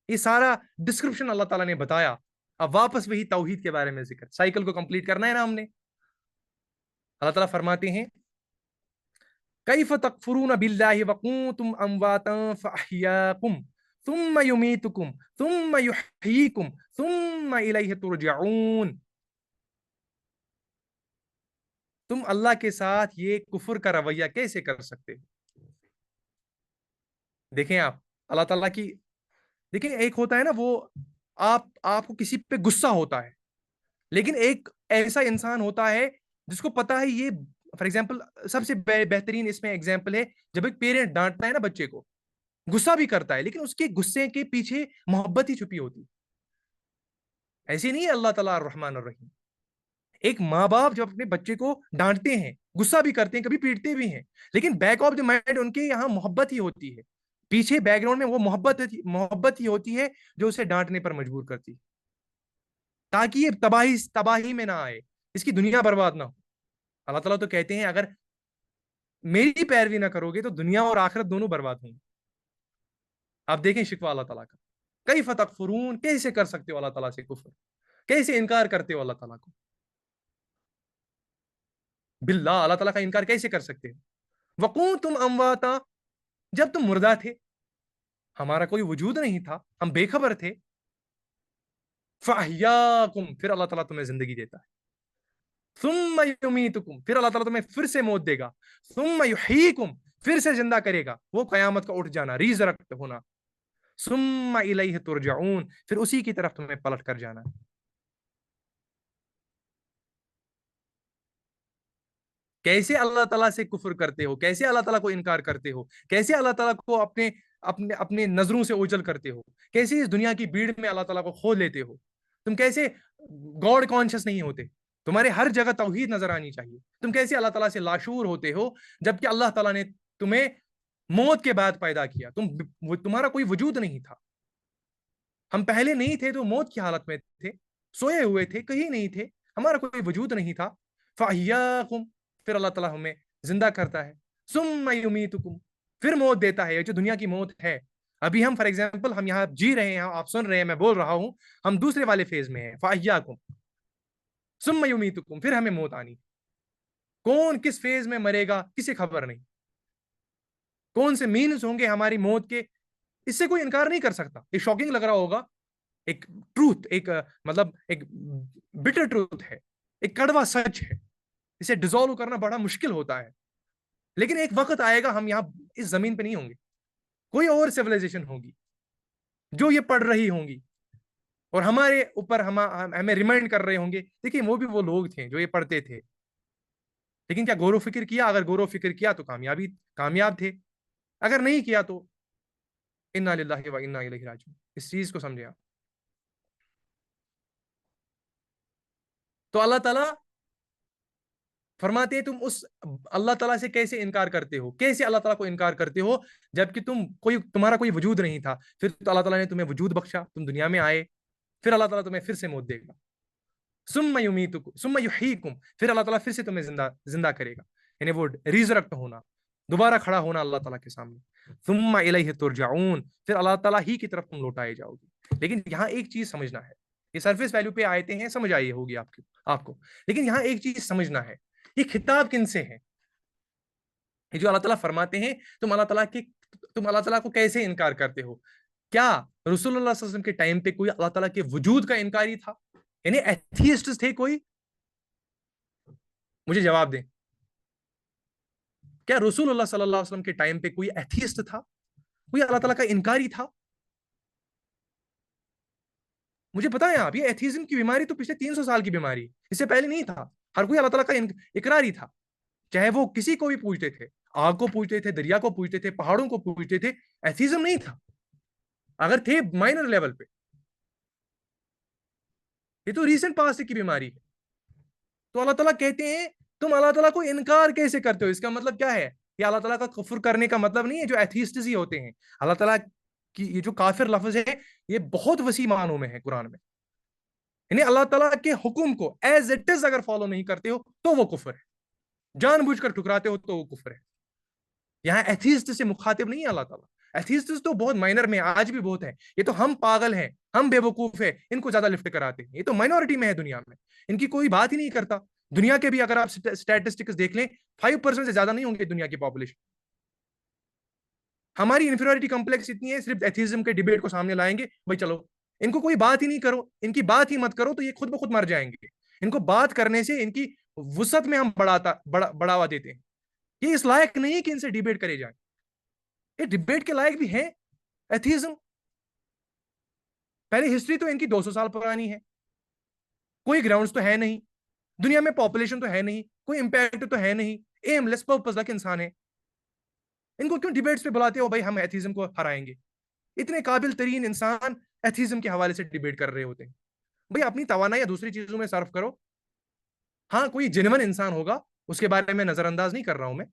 یہ سارا ڈسکرپشن اللہ تعالیٰ نے بتایا، اب واپس وہی توحید کے بارے میں ذکر، سائیکل کو کمپلیٹ کرنا ہے نا ہم نے. اللہ تعالیٰ فرماتے ہیں کیف تکفرون باللہ وکنتم امواتا فاحیاکم ثم یمیتکم ثم یحییکم ثم الیہ ترجعون. تم اللہ کے ساتھ یہ کفر کا رویہ کیسے کر سکتے ہو؟ دیکھیں آپ اللہ تعالیٰ کی، دیکھیں ایک ہوتا ہے نا وہ آپ کو کسی پہ غصہ ہوتا ہے، لیکن ایک ایسا انسان ہوتا ہے جس کو پتا ہے یہ، فار ایگزامپل سب سے بہترین اس میں ایگزامپل ہے جب ایک پیرنٹ ڈانٹتا ہے نا بچے کو، غصہ بھی کرتا ہے لیکن اس کے غصے کے پیچھے محبت ہی چھپی ہوتی. ایسی نہیں ہے اللہ تعالیٰ الرحمن الرحیم. ایک ماں باپ جب اپنے بچے کو ڈانٹتے ہیں، غصہ بھی کرتے ہیں، کبھی پیٹتے بھی ہیں، لیکن back of the mind in کے یہاں محبت ہی ہوتی ہے، پیچھے بیک گراؤنڈ میں وہ محبت ہی ہوتی ہے جو اسے ڈانٹنے پر مجبور کرتی ہے، تاکہ یہ تباہی میں نہ آئے، اس کی دنیا برباد نہ ہو. اللہ تعالیٰ تو کہتے ہیں اگر میری پیروی نہ کرو گے تو دنیا اور آخرت دونوں برباد ہوں گے. آپ دیکھیں شکوہ اللہ تعالیٰ کا، کیف تکفرون، کیسے کر سکتے ہو اللہ تعالیٰ سے کفر، کیسے انکار کرتے ہو اللہ تعالیٰ کو. باللہ، اللہ تعالیٰ کا انکار کیسے کر سکتے ہو. وکنتم امواتا، جب تم مردہ تھے، ہمارا کوئی وجود نہیں تھا، ہم بے خبر تھے. فاحیاکم، پھر اللہ تعالیٰ تمہیں زندگی دیتا ہے. ثم یمیتکم، پھر اللہ تعالیٰ تمہیں پھر سے موت دے گا. ثم یحییکم، پھر سے زندہ کرے گا، وہ قیامت کا اٹھ جانا، ریزرکٹ ہونا. ثم الیہ ترجعون، پھر اسی کی طرف تمہیں پلٹ کر جانا. کیسے اللہ تعالیٰ سے کفر کرتے ہو، کیسے اللہ تعالیٰ کو انکار کرتے ہو، کیسے اللہ تعالیٰ کو اپنے نظروں سے اوجھل کرتے ہو، کیسے اس دنیا کی بھیڑ میں اللہ تعالیٰ کو کھو لیتے ہو. تم کیسے گاڈ کانشیس نہیں ہوتے، تمہارے ہر جگہ توحید نظر آنی چاہیے. تم کیسے اللہ تعالیٰ سے لاشعور ہوتے ہو جبکہ اللہ تعالیٰ نے تمہیں موت کے بعد پیدا کیا، تمہارا کوئی وجود نہیں تھا. ہم پہلے نہیں تھے تو موت کی حالت میں تھے، سوئے ہوئے تھے، کہیں نہیں تھے، ہمارا کوئی وجود نہیں تھا. فاحیاکم، پھر اللہ تعالیٰ ہمیں زندہ کرتا ہے. ثم یمیتکم، پھر موت دیتا ہے. یہ جو دنیا کی موت ہے، ابھی ہم فار ایگزامپل ہم یہاں جی رہے ہیں، آپ سن رہے ہیں، میں بول رہا ہوں، ہم دوسرے والے فیز میں ہیں. فاحیاکم ثم یمیتکم، پھر ہمیں موت آنی. کون کس فیز میں مرے گا کسی خبر نہیں، کون سے مینز ہوں گے ہماری موت کے، اس سے کوئی انکار نہیں کر سکتا. یہ شاکنگ لگ رہا ہوگا، ایک ٹروتھ، مطلب ایک بٹر ٹروتھ ہے، ایک کڑوا سچ ہے، اسے ڈیزالو کرنا بڑا مشکل ہوتا ہے. لیکن ایک وقت آئے گا ہم یہاں اس زمین پہ نہیں ہوں گے، کوئی اور سیویلائزیشن ہوگی جو یہ پڑھ رہی ہوں گی اور ہمارے اوپر ہمیں ریمائنڈ کر رہے ہوں گے. دیکھیں وہ بھی وہ لوگ تھے جو یہ پڑھتے تھے، لیکن کیا غور و فکر کیا؟ اگر غور و فکر کیا تو کامیاب تھے، اگر نہیں کیا تو انا للہ و انا الیہ راجعون. اس چیز کو سمجھے آپ. تو اللہ تعالیٰ فرماتے ہیں تم اس اللہ تعالیٰ سے کیسے انکار کرتے ہو، کیسے اللہ تعالیٰ کو انکار کرتے ہو جبکہ تمہارا کوئی وجود نہیں تھا. پھر تو اللہ تعالیٰ نے تمہیں وجود بخشا، تم دنیا میں آئے، پھر اللہ تعالیٰ تمہیں پھر سے موت دے گا. ثم یمیتکم ثم یحییکم، پھر اللہ تعالیٰ پھر سے تمہیں زندہ کرے گا، یعنی وہ ریزرکٹ ہونا، دوبارہ کھڑا ہونا اللہ تعالیٰ کے سامنے. ثم الیہ ترجعون، پھر اللہ تعالیٰ ہی کی طرف تم لوٹائے جاؤ گے. لیکن یہاں ایک چیز سمجھنا ہے، یہ سرفیس ویلیو پہ آیتیں ہیں، سمجھ آئی ہوگی آپ کو، لیکن یہاں ایک چیز سمجھنا ہے، یہ خطاب کن سے ہے؟ یہ جو اللہ تعالیٰ فرماتے ہیں تم اللہ تعالیٰ کو کیسے انکار کرتے ہو، کیا رسول اللہ صلی اللہ علیہ وسلم کے ٹائم پہ کوئی اللہ تعالیٰ کے وجود کا انکاری تھا؟ یعنی ایتھیسٹ تھے کوئی؟ مجھے جواب دیں، کیا رسول اللہ صلی اللہ علیہ وسلم کے ٹائم پہ کوئی ایتھیسٹ تھا، کوئی اللہ تعالیٰ کا انکاری تھا؟ مجھے بتائیں آپ، یہ ایتھیزم کی بیماری تو پچھلے 300 سال کی بیماری، اس سے پہلے نہیں تھا. ہر کوئی اللہ تعالیٰ کا اقراری تھا، چاہے وہ کسی کو بھی پوچھتے تھے، آگ کو پوچھتے تھے، دریا کو پوچھتے تھے، پہاڑوں کو پوچھتے تھے. ایتھیزم نہیں تھا، اگر تھے مائنر لیول پہ. یہ تو ریسنٹ پاسٹ کی بیماری ہے. تو اللہ تعالیٰ کہتے ہیں تم اللہ تعالیٰ کو انکار کیسے کرتے ہو. اس کا مطلب کیا ہے؟ یہ اللہ تعالیٰ کا کفر کرنے کا مطلب نہیں ہے جو ایتھیسٹس ہی ہوتے ہیں. اللہ تعالیٰ کی یہ جو کافر لفظ ہے یہ بہت وسیع معنوں میں ہے قرآن میں. یعنی اللہ تعالیٰ کے حکم کو ایز اٹ از اگر فالو نہیں کرتے ہو تو وہ کفر ہے، جان بوجھ کر ٹھکراتے ہو تو وہ کفر ہے. یہاں ایتھیسٹ سے مخاطب نہیں ہے اللہ تعالیٰ. ایتھیسٹس تو بہت مائنر میں آج بھی بہت ہیں. یہ تو ہم پاگل ہیں, ہم بے وقوف ہیں, ان کو زیادہ لفٹ کراتے ہیں. یہ تو مائنورٹی میں ہے دنیا میں, ان کی کوئی بات ہی نہیں کرتا. دنیا کے بھی اگر آپ اسٹیٹسٹکس دیکھ لیں 5% سے زیادہ نہیں ہوں گے دنیا کی پاپولیشن. ہماری انفیریورٹی کمپلیکس اتنی ہے, صرف ایتھیزم کے ڈیبیٹ کو سامنے لائیں گے, بھائی چلو ان کو کوئی بات ہی نہیں کرو, ان کی بات ہی مت کرو تو یہ خود بخود مر جائیں گے. ان کو بات کرنے سے ان کی وسعت میں ہم بڑھاوا دیتے ہیں. یہ اس لائق نہیں کہ ان سے ڈیبیٹ کرے جائیں. یہ ڈیبیٹ کے لائق بھی ہے ایتھیزم. پہلے ہسٹری تو ان کی 200 سال پرانی ہے, کوئی گراؤنڈز تو ہے نہیں, دنیا میں پاپولیشن تو ہے نہیں, کوئی امپیکٹ تو ہے نہیں, ایم لیس پرپز لک انسان ہے. ان کو کیوں ڈیبیٹس پہ بلاتے ہو بھائی ہم ایتھیزم کو ہرائیں گے؟ اتنے قابل ترین انسان ایتھیزم کے حوالے سے ڈیبیٹ کر رہے ہوتے ہیں. بھائی اپنی توانائی یا دوسری چیزوں میں صرف کرو. ہاں کوئی جنون انسان ہوگا, اس کے بارے میں نظر انداز نہیں کر رہا ہوں میں,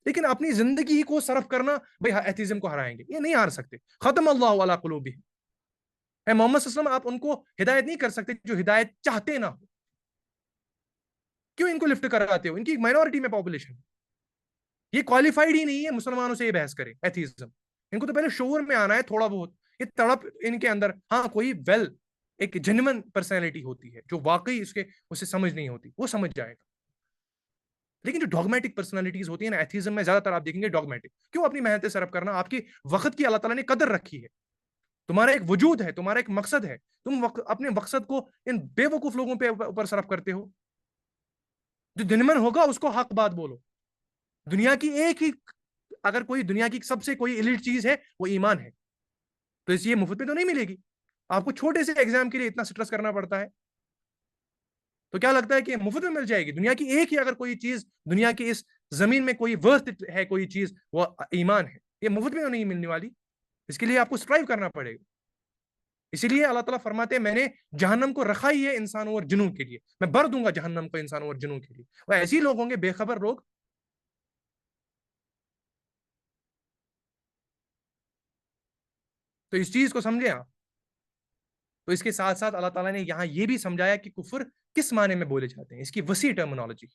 لیکن اپنی زندگی کو صرف کرنا بھائی ایتھیزم کو ہرائیں گے, یہ نہیں ہار سکتے. ختم اللہ علی قلوبہم, اے محمد صلی اللہ علیہ وسلم آپ ان کو ہدایت نہیں کر سکتے جو ہدایت چاہتے نہ ہو. کیوں ان کو لفٹ کراتے ہو؟ ان کی مائنورٹی میں پاپولیشن, یہ کوالیفائڈ ہی نہیں ہے مسلمانوں سے یہ بحث کرے ایتھیزم. ان کو تو پہلے شعور میں آنا ہے تھوڑا بہت, یہ تڑپ ان کے اندر, ہاں کوئی ایک جنون پرسنالٹی ہوتی ہے جو واقعی اسے سمجھ نہیں ہوتی, وہ سمجھ جائے گا. لیکن جو ڈاگمیٹک پرسنالٹیز ہوتی ہیں نا ایتھیزم میں زیادہ تر آپ دیکھیں گے ڈاگمیٹک. کیوں اپنی محنتیں صرف کرنا؟ آپ کی وقت کی اللہ تعالیٰ نے قدر رکھی ہے, تمہارا ایک وجود ہے, تمہارا ایک مقصد ہے, تم اپنے مقصد کو ان بے وقوف لوگوں پہ اوپر صرف کرتے ہو. جو جنون ہوگا اس کو حق بات بولو. دنیا کی ایک ہی, اگر کوئی دنیا کی سب سے کوئی ایلیٹ چیز ہے وہ ایمان ہے, تو اس یہ مفت میں تو نہیں ملے گی. آپ کو چھوٹے سے ایگزام کے لیے اتنا سٹرس کرنا پڑتا ہے, تو کیا لگتا ہے کہ مفت میں مل جائے گی؟ دنیا کی ایک ہی اگر کوئی چیز, دنیا کی اس زمین میں کوئی ورتھ ہے کوئی چیز, وہ ایمان ہے. یہ مفت میں تو نہیں ملنے والی, اس کے لیے آپ کو سٹرائیو کرنا پڑے گا. اسی لیے اللہ تعالیٰ فرماتے ہیں میں نے جہنم کو رکھا ہی ہے انسانوں اور جنوں کے لیے, میں بھر دوں گا جہنم کو انسانوں اور جنوں کے لیے. وہ ایسے ہی لوگ ہوں گے بے خبر لوگ. تو اس چیز کو سمجھے آپ. تو اس کے ساتھ ساتھ اللہ تعالیٰ نے یہاں یہ بھی سمجھایا کہ کفر کس معنی میں بولے جاتے ہیں, اس کی وسیع ٹرمنالوجی,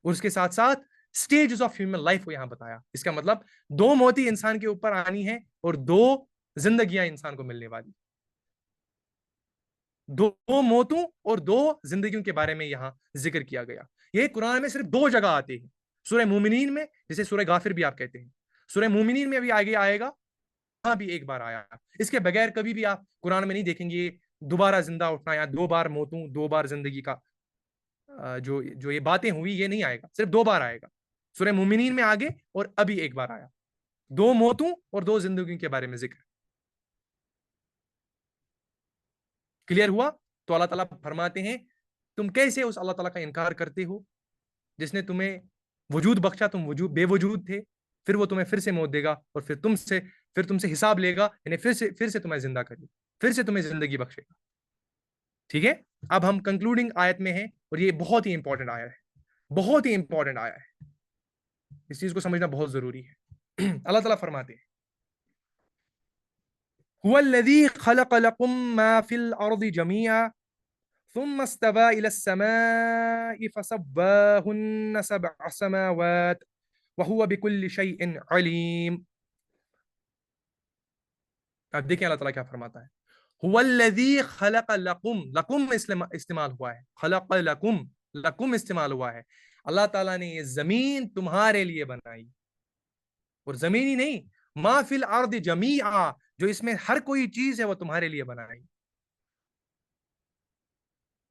اور اس کے ساتھ ساتھ سٹیجز آف ہیومن لائف کو یہاں بتایا. اس کا مطلب 2 موتیں انسان کے اوپر آنی ہے اور 2 زندگیاں انسان کو ملنے والی. 2 موتوں اور 2 زندگیوں کے بارے میں یہاں ذکر کیا گیا. یہ قرآن میں صرف 2 جگہ آتے ہیں, سورہ مومنین میں, جسے سورہ غافر بھی آپ کہتے ہیں. سورہ مومنین میں بھی آگے آئے گا, وہاں بھی ایک بار آیا. اس کے بغیر کبھی بھی آپ قرآن میں نہیں دیکھیں گے دوبارہ زندہ اٹھنا یا 2 بار موتوں 2 بار زندگی کا جو یہ باتیں ہوئی, یہ نہیں آئے گا. صرف 2 بار آئے گا سورہ مومنین میں آگے, اور ابھی ایک بار آیا. 2 موتوں اور 2 زندگیوں کے بارے میں ذکر. کلیئر ہوا؟ تو اللہ تعالیٰ فرماتے ہیں تم کیسے اس اللہ تعالیٰ کا انکار کرتے ہو جس نے تمہیں وجود بخشا, تم بے وجود تھے, پھر وہ تمہیں پھر سے موت دے گا اور پھر تم سے حساب لے گا, یعنی پھر سے تمہیں زندہ کرے, پھر سے تمہیں زندگی بخشے گا. ٹھیک ہے, اب ہم کنکلوڈنگ آیت میں ہیں, اور یہ بہت ہی امپورٹنٹ آیا ہے, بہت ہی امپورٹنٹ آیا ہے, اس چیز کو سمجھنا بہت ضروری ہے. اللہ تعالیٰ فرماتے ہیں هو الذي خلق لكم ما في الأرض جميعا ثم استوى إلى السماء فسواهن 7 سماوات وهو بكل شيء عليم. اب دیکھیں اللہ تعالیٰ کیا فرماتا ہے. هو الذي خلق لكم, لكم استعمال ہوا ہے, خلق لكم استعمال ہوا ہے. اللہ تعالیٰ نے یہ زمین تمہارے لیے بنائی, اور زمین ہی نہیں, ما فی الارض جمیعا, جو اس میں ہر کوئی چیز ہے وہ تمہارے لیے بنائی.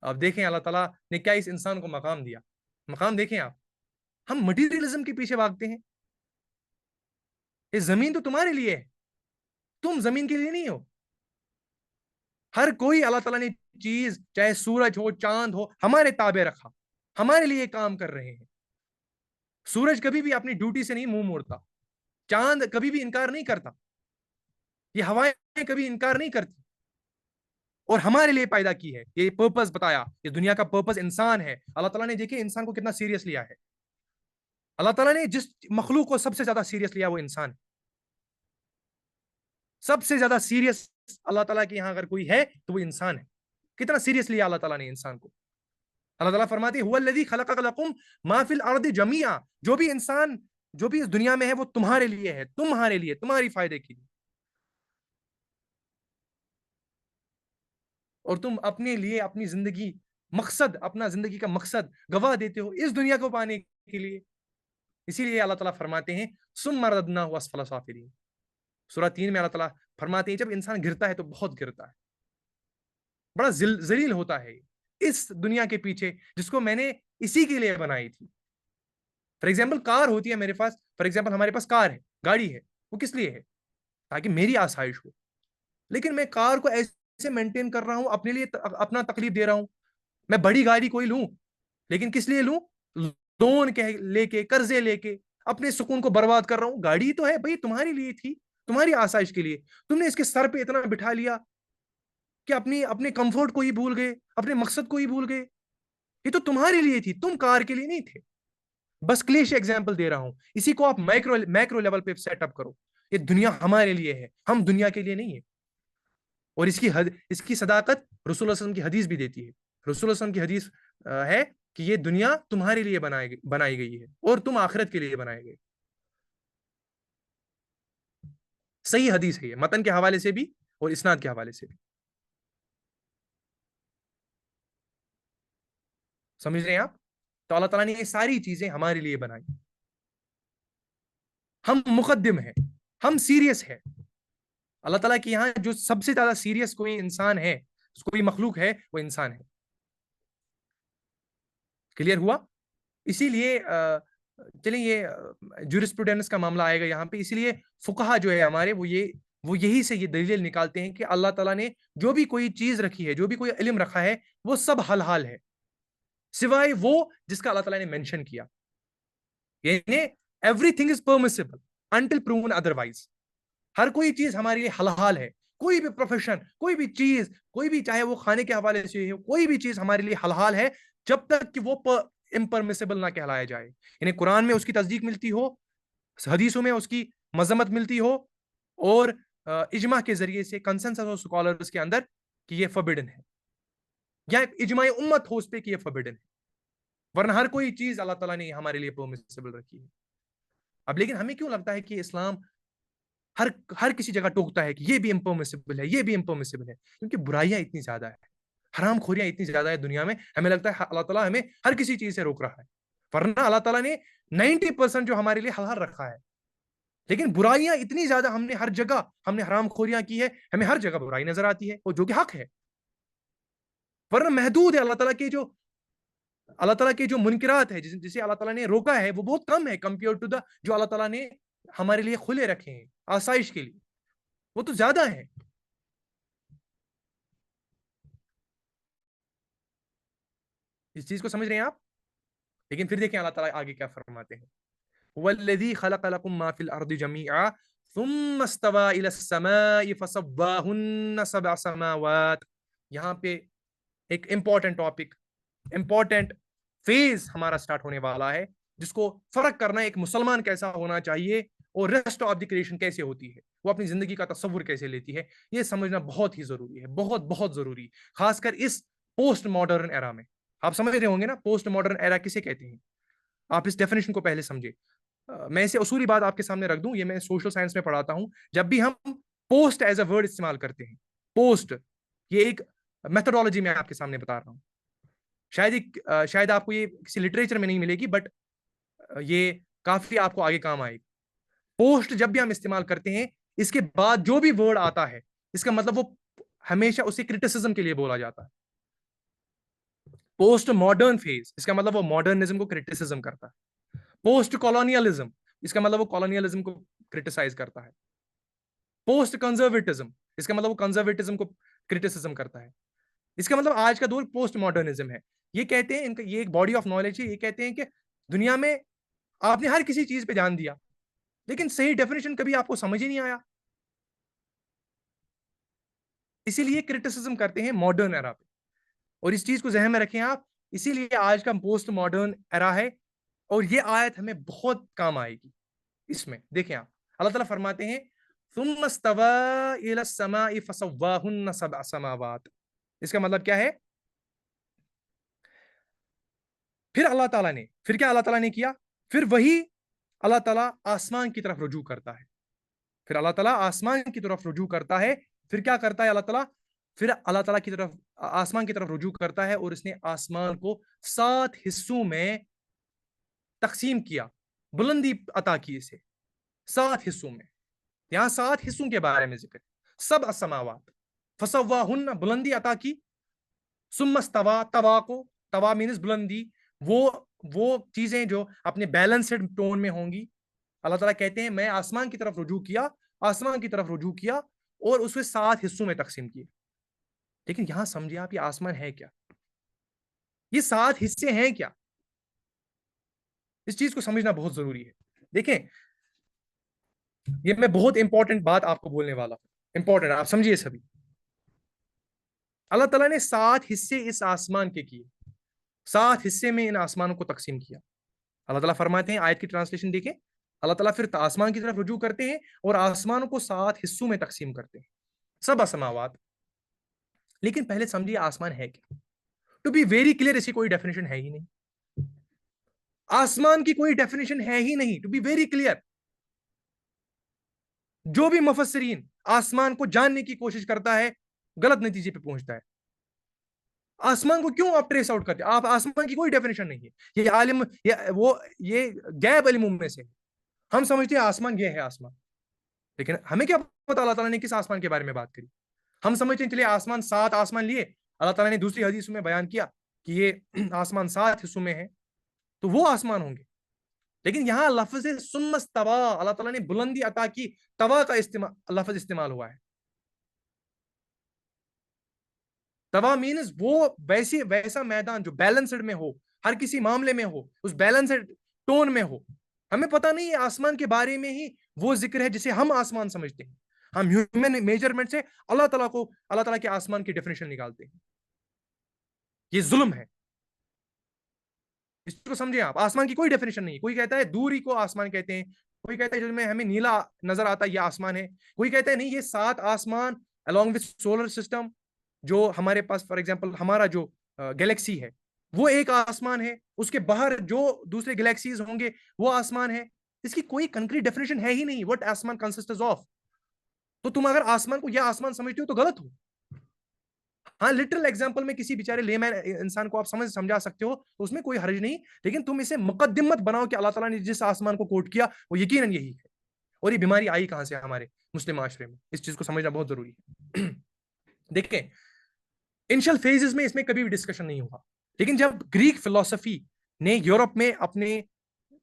آپ دیکھیں اللہ تعالیٰ نے کیا اس انسان کو مقام دیا. مقام دیکھیں آپ, ہم مٹیریلزم کے پیچھے بھاگتے ہیں. یہ زمین تو تمہارے لیے ہے, تم زمین کے لیے نہیں ہو. ہر کوئی اللہ تعالیٰ نے چیز, چاہے سورج ہو چاند ہو, ہمارے تابع رکھا, ہمارے لیے کام کر رہے ہیں. سورج کبھی بھی اپنی ڈیوٹی سے نہیں منہ موڑتا, چاند کبھی بھی انکار نہیں کرتا, یہ ہوائیں کبھی انکار نہیں کرتی, اور ہمارے لیے پیدا کی ہے. یہ پرپس بتایا, یہ دنیا کا پرپس انسان ہے. اللہ تعالیٰ نے دیکھیں انسان کو کتنا سیریس لیا ہے. اللہ تعالیٰ نے جس مخلوق کو سب سے زیادہ سیریس لیا وہ انسان ہے. سب سے زیادہ سیریس اللہ تعالیٰ کے یہاں اگر کوئی ہے تو وہ انسان ہے. کتنا سیریس لیا اللہ تعالیٰ نے انسان کو. اللہ تعالیٰ فرماتے ہیں هو الذی خلق لکم ما فی الارض جمیعا, جو بھی انسان جو بھی اس دنیا میں ہے وہ تمہارے لیے ہے، تمہارے لیے، تمہاری فائدے کے لیے، اور تم اپنے لیے اپنی زندگی مقصد، اپنا زندگی کا مقصد گوا دیتے ہو اس دنیا کو پانے کے لیے. اسی لیے اللہ تعالیٰ فرماتے ہیں ثم رددناہ اسفل سافلین. سورہ 3 میں اللہ تعالیٰ فرماتے ہیں جب انسان گرتا ہے تو بہت گرتا ہے، بڑا ذلیل ہوتا ہے اس دنیا کے پیچھے جس کو میں نے اسی کے لیے بنائی تھی. فار ایگزامپل کار ہوتی ہے میرے پاس، فار ایگزامپل ہمارے پاس کار ہے، گاڑی ہے، وہ کس لیے ہے؟ تاکہ میری آسائش ہو. لیکن میں کار کو ایسے مینٹین کر رہا ہوں، اپنے لیے اپنا تکلیف دے رہا ہوں. میں بڑی گاڑی کوئی لوں، لیکن کس لیے لوں؟ لون لے کے، قرضے لے کے اپنے سکون کو برباد کر رہا ہوں. گاڑی تو ہے بھائی تمہاری لیے تھی، تمہاری آسائش کے لیے. تم نے اس کے سر پہ اتنا بٹھا لیا کہ اپنے کمفورٹ کو ہی بھول گئے، اپنے مقصد کو ہی بھول گئے. یہ تو تمہارے لیے تھی، تم کار کے لیے نہیں تھے. بس کلیش ایگزامپل دے رہا ہوں، اسی کو آپ میکرو لیول پہ سیٹ اپ کرو. یہ دنیا ہمارے لیے ہے، ہم دنیا کے لیے نہیں ہے. اور اس کی صداقت رسول اللہ علیہ وسلم کی حدیث بھی دیتی ہے. رسول اللہ علیہ وسلم کی حدیث ہے کہ یہ دنیا تمہارے لیے بنائی گئی ہے اور تم آخرت کے لیے بنائے گئے. صحیح حدیث ہے یہ، متن کے حوالے سے بھی اور اسناد کے حوالے سے بھی. سمجھ رہے ہیں آپ؟ تو اللہ تعالیٰ نے یہ ساری چیزیں ہمارے لیے بنائی. ہم مقدم ہیں، ہم سیریس ہیں. اللہ تعالیٰ کے یہاں جو سب سے زیادہ سیریس کوئی انسان ہے، کوئی مخلوق ہے، وہ انسان ہے. کلیئر ہوا؟ اسی لیے چلیں یہ جورسپروڈنس کا معاملہ آئے گا یہاں پہ. اسی لیے فقہا جو ہے ہمارے وہ یہی سے یہ دلیل نکالتے ہیں کہ اللہ تعالیٰ نے جو بھی کوئی چیز رکھی ہے، جو بھی کوئی علم رکھا ہے، وہ سب حلال ہے سوائے وہ جس کا اللہ تعالیٰ نے مینشن کیا. یعنی everything is permissible until proven otherwise. ہر کوئی چیز ہمارے لیے حلال ہے. کوئی بھی پروفیشن، کوئی بھی چیز، کوئی بھی چاہے وہ کھانے کے حوالے سے ہو، کوئی بھی چیز ہمارے لیے حلال ہے جب تک کہ وہ امپرمیسیبل نہ کہلایا جائے. یعنی قرآن میں اس کی تصدیق ملتی ہو، حدیثوں میں اس کی مذمت ملتی ہو، اور اجماع کے ذریعے سے کنسنسس اور سکالرز کے اندر کہ یہ فبیڈن ہے، یا اجماع امت ہو اس پہ کہ یہ فبیڈن ہے. ورنہ ہر کوئی چیز اللہ تعالیٰ نے ہمارے لیے پرمیسیبل رکھی ہے. اب لیکن ہمیں کیوں لگتا ہے کہ اسلام ہر کسی جگہ ٹوکتا ہے کہ یہ بھی امپرمیسیبل ہے، یہ بھی امپرمیسیبل ہے؟ کیونکہ برائیاں اتنی زیادہ ہے، حرام خوریاں اتنی زیادہ ہے دنیا میں. ہمیں لگتا ہے اللہ تعالیٰ ہمیں ہر کسی چیز سے روک رہا ہے، ورنہ اللہ تعالیٰ نے 90% جو ہمارے لیے حلال رکھا ہے. لیکن برائیاں اتنی زیادہ، ہم نے ہر جگہ حرام خوریاں کی ہے، ہمیں ہر جگہ برائی نظر آتی ہے، اور جو کہ حق ہے. ورنہ محدود ہے اللہ تعالیٰ کے جو منکرات ہے، جسے اللہ تعالیٰ نے روکا ہے، وہ بہت کم ہے کمپیئر ٹو دا جو اللہ تعالیٰ نے ہمارے لیے کھلے رکھے ہیں آسائش کے لیے. وہ تو زیادہ ہے. اس چیز کو سمجھ رہے ہیں آپ؟ لیکن پھر دیکھیں اللہ تعالیٰ آگے کیا فرماتے ہیں. وَالَّذِي خَلَقَ لَكُم مَّا فِي الْأَرْضِ جَمِيعًا ثُمَّ اسْتَوَىٰ إِلَى السَّمَاءِ فَسَوَّاهُنَّ سَبْعَ سَمَاوَاتٍ. یہاں پہ ایک امپورٹنٹ ٹاپک، امپورٹنٹ فیز ہمارا سٹارٹ ہونے والا ہے، جس کو فرق کرنا ہے ایک مسلمان کیسا ہونا چاہیے اور ریسٹ آف دی کریشن کیسے ہوتی ہے، وہ اپنی زندگی کا تصور کیسے لیتی ہے. یہ سمجھنا بہت ہی ضروری ہے، بہت بہت ضروری، خاص کر اس پوسٹ ماڈرن ایرا میں. آپ سمجھ رہے ہوں گے نا پوسٹ ماڈرن ایرا کسے کہتے ہیں. آپ اس ڈیفینیشن کو پہلے سمجھے. میں اسے اصولی بات آپ کے سامنے رکھ دوں. یہ میں سوشل سائنس میں پڑھاتا ہوں. جب بھی ہم پوسٹ ایز اے ورڈ استعمال کرتے ہیں، پوسٹ، یہ ایک میتھڈالوجی میں آپ کے سامنے بتا رہا ہوں. شاید آپ کو یہ کسی لٹریچر میں نہیں ملے گی، بٹ یہ کافی آپ کو آگے کام آئے گی. پوسٹ جب بھی ہم استعمال کرتے ہیں، اس کے بعد جو بھی ورڈ آتا ہے، اس کا مطلب وہ ہمیشہ اسے کرٹیسزم کے لیے بولا جاتا ہے. پوسٹ ماڈرن فیز، اس کا مطلب وہ ماڈرنزم کو کرٹیسزم کرتا ہے. پوسٹ کالونیلزم، اس کا مطلب وہ کالونیلزم کو کرٹیسائز کرتا ہے. پوسٹ کنزرویٹزم، اس کا مطلب وہ کنزرویٹزم کو کرٹیسزم کرتا ہے. اس کا مطلب آج کا دور پوسٹ ماڈرنزم ہے. یہ کہتے ہیں، یہ ایک باڈی آف نالج ہے، یہ کہتے ہیں کہ دنیا میں آپ نے ہر کسی چیز پہ دھیان دیا، لیکن صحیح ڈیفینیشن کبھی آپ کو سمجھ ہی نہیں آیا، اسی لیے کرٹیسزم کرتے ہیں ماڈرن ایرا پہ. اور اس چیز کو ذہن میں رکھیں آپ. اسی لیے آج کا پوسٹ ماڈرن ایرا ہے، اور یہ آیت ہمیں بہت کام آئے گی. اس میں دیکھیں آپ، اللہ تعالیٰ فرماتے ہیں ثم استوى الى السماء فسواهن سبع سماوات. اس کا مطلب کیا ہے؟ پھر اللہ تعالیٰ نے کیا؟ پھر وہی اللہ تعالیٰ آسمان کی طرف رجوع کرتا ہے. پھر اللہ تعالیٰ آسمان کی طرف رجوع کرتا ہے. پھر کیا کرتا ہے اللہ تعالیٰ؟ پھر اللہ تعالیٰ کی طرف آسمان کی طرف رجوع کرتا ہے اور اس نے آسمان کو 7 حصوں میں تقسیم کیا, بلندی عطا کی اسے 7 حصوں میں. یہاں 7 حصوں کے بارے میں ذکر ہے. سب السماوات فسواہن, بلندی عطا کی. ثم استوى, توا مینز بلندی, وہ چیزیں جو اپنے بیلنسڈ ٹون میں ہوں گی. اللہ تعالیٰ کہتے ہیں میں آسمان کی طرف رجوع کیا اور اسے 7 حصوں میں تقسیم کیا. لیکن یہاں سمجھیے آپ, یہ آسمان ہے کیا؟ یہ 7 حصے ہیں کیا؟ اس چیز کو سمجھنا بہت ضروری ہے. دیکھیں, یہ میں بہت امپورٹنٹ بات آپ کو بولنے والا ہوں, امپورٹنٹ, آپ سمجھیے سبھی. اللہ تعالیٰ نے 7 حصے اس آسمان کے کیے, 7 حصے میں ان آسمانوں کو تقسیم کیا. اللہ تعالیٰ فرماتے ہیں, آیت کی ٹرانسلیشن دیکھیں, اللہ تعالیٰ پھر آسمان کی طرف رجوع کرتے ہیں اور آسمانوں کو 7 حصوں میں تقسیم کرتے ہیں, سب السماوات. لیکن پہلے سمجھیے آسمان ہے کیا. ٹو بی ویری کلیئر, اس کی کوئی ڈیفینیشن ہے ہی نہیں. آسمان کی کوئی ڈیفینیشن ہے ہی نہیں, ٹو بی ویری کلیئر. جو بھی مفسرین آسمان کو جاننے کی کوشش کرتا ہے غلط نتیجے پہ پہنچتا ہے. آسمان کو کیوں آپ ٹریس آؤٹ کرتے ہیں؟ آپ آسمان کی کوئی ڈیفینیشن نہیں ہے. یہ عالم, یہ غیب علموں میں سے, ہم سمجھتے ہیں آسمان یہ ہے آسمان, لیکن ہمیں کیا پتا اللہ تعالیٰ نے کس آسمان کے بارے میں بات کری. ہم سمجھتے ہیں چلیے آسمان 7 آسمان لیے, اللہ تعالیٰ نے دوسری حدیث میں بیان کیا کہ یہ آسمان 7 حصوں میں ہے, تو وہ آسمان ہوں گے. لیکن یہاں لفظ ثم استوى, اللہ تعالیٰ نے بلندی عطا کی, توا کا لفظ استعمال ہوا ہے. توا مینز وہ ویسا میدان جو بیلنسڈ میں ہو, ہر کسی معاملے میں ہو, اس بیلنسڈ ٹون میں ہو. ہمیں پتہ نہیں ہے آسمان کے بارے میں ہی وہ ذکر ہے جسے ہم آسمان سمجھتے ہیں. ہم ہیومن میجرمنٹ سے اللہ تعالیٰ کے آسمان کی ڈیفینیشن نکالتے ہیں. یہ ظلم ہے. اس کو سمجھیں آپ, آسمان کی کوئی ڈیفینیشن نہیں. کوئی کہتا ہے دوری کو آسمان کہتے ہیں, کوئی کہتا ہے جو میں ہمیں نیلا نظر آتا ہے یہ آسمان ہے, کوئی کہتا ہے نہیں یہ 7 آسمان along with سولر سسٹم جو ہمارے پاس, فار ایگزامپل ہمارا جو گلیکسی ہے وہ ایک آسمان ہے, اس کے باہر جو دوسرے گلیکسیز ہوں گے وہ آسمان ہے. اس کی کوئی کنکریٹ ڈیفینیشن ہے ہی نہیں, what آسمان consists of. تو تم اگر آسمان کو یہ آسمان سمجھتے ہو تو غلط ہو. ہاں لٹرل ایگزامپل میں کسی بیچارے لے مین انسان کو آپ سمجھا سکتے ہو تو اس میں کوئی حرج نہیں, لیکن تم اسے مقدمت بناؤ کہ اللہ تعالیٰ نے جس آسمان کو کوٹ کیا وہ یقیناً یہی ہے. اور یہ بیماری آئی کہاں سے ہمارے مسلم معاشرے میں, اس چیز کو سمجھنا بہت ضروری ہے. دیکھیں انیشل فیزز میں اس میں کبھی بھی ڈسکشن نہیں ہوا, لیکن جب گریک فلسفی نے یورپ میں اپنے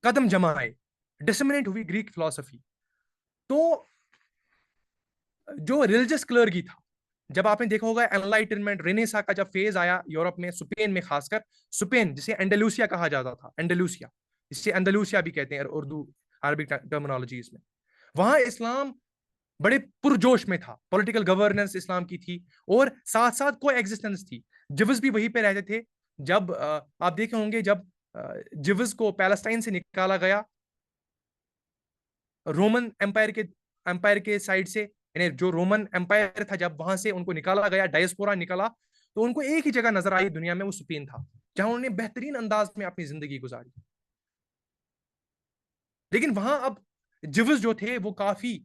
قدم جمائے, ڈسمنیٹ ہوئی گریک فلسفی, تو جو ریلیجس کلرگی تھا, جب آپ نے دیکھا ہوگا انلائٹنمنٹ رینیسا کا جب فیز آیا یورپ میں, اسپین میں خاص کر, اسپین جسے انڈلوسیا کہا جاتا تھا, انڈلوسیا جسے اندلوسیا بھی کہتے ہیں اردو عربک ٹرمنالوجیز میں, وہاں اسلام بڑے پرجوش میں تھا, پولیٹیکل گورننس اسلام کی تھی اور ساتھ ساتھ کو ایگزسٹنس تھی. جوز بھی وہیں پہ رہتے تھے. جب آپ دیکھے ہوں گے جب جوز کو پیلسٹائن سے نکالا گیا رومن امپائر کے سائڈ سے, یعنی جو رومن امپائر تھا جب وہاں سے ان کو نکالا گیا, ڈائسپورا نکالا, تو ان کو ایک ہی جگہ نظر آئی دنیا میں, وہ اسپین تھا جہاں انہوں نے بہترین انداز میں اپنی زندگی گزاری. لیکن وہاں اب جوز جو تھے وہ کافی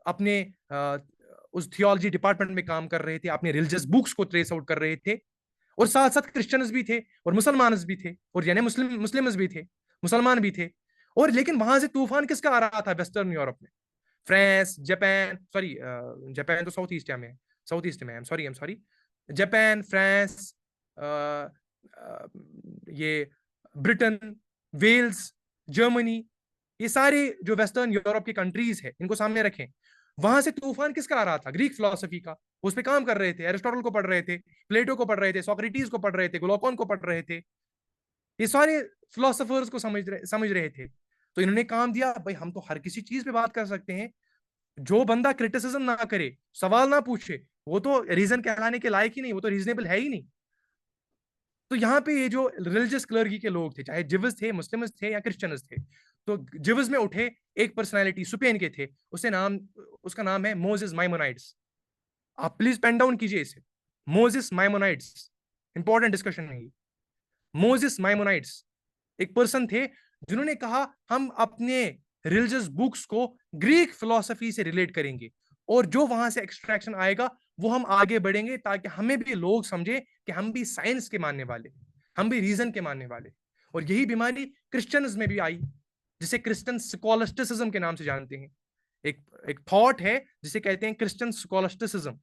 اپنے اس تھیولوجی ڈپارٹمنٹ میں کام کر رہے تھے, اپنے ریلیجس بکس کو ٹریس آؤٹ کر رہے تھے, اور ساتھ ساتھ کرسچنز بھی تھے اور مسلمانز بھی تھے, اور یعنی مسلمز بھی تھے, مسلمان بھی تھے. اور لیکن وہاں سے طوفان کس کا آ رہا تھا ویسٹرن یورپ میں؟ فرانس, جاپان, جاپان تو ساؤتھ ایسٹ میں سوری, جاپان, فرانس, یہ برٹن, ویلز, جرمنی, یہ سارے جو ویسٹرن یورپ کی کنٹریز ہیں ان کو سامنے رکھیں. وہاں سے طوفان کس کا آ رہا تھا؟ گریک فلسفی کا. اس پہ کام کر رہے تھے, ایرسٹوٹل کو پڑھ رہے تھے, پلیٹو کو پڑھ رہے تھے, سوکریٹیز کو پڑھ رہے تھے, گلوکون کو پڑھ رہے تھے, یہ سارے فلسفرز کو سمجھ رہے تھے. تو انہوں نے کام دیا, بھائی ہم تو ہر کسی چیز پہ بات کر سکتے ہیں, جو بندہ کرٹیسزم نہ کرے, سوال نہ پوچھے, وہ تو ریزن کہلانے کے لائق ہی نہیں, وہ تو ریزنیبل ہے ہی نہیں. تو یہاں پہ یہ جو ریلیجس کلرگی کے لوگ تھے, چاہے جوز تھے, مسلمز تھے یا کرسچنز تھے, تو جوز میں اٹھے ایک پرسنالٹی اسپین کے تھے, اس کا نام ہے موزس مائمونائڈس. آپ پلیز پین ڈاؤن کیجئے اسے, موزس مائمونائڈس, امپورٹنٹ ڈسکشن ہے یہ. موزس مائمونائڈس ایک پرسن تھے جنہوں نے کہا ہم اپنے ریلیجس بکس کو گریک فلسفی سے ریلیٹ کریں گے اور جو وہاں سے ایکسٹریکشن آئے گا وہ ہم آگے بڑھیں گے تاکہ ہمیں بھی لوگ سمجھے کہ ہم بھی سائنس کے ماننے والے، ہم بھی ریزن کے ماننے والے. اور یہی بیماری کرسچنز میں بھی آئی جسے کرسچن سکولسٹسزم کے نام سے جانتے ہیں. ایک تھاٹ ہے جسے کہتے ہیں کرسچن سکولسٹسزم.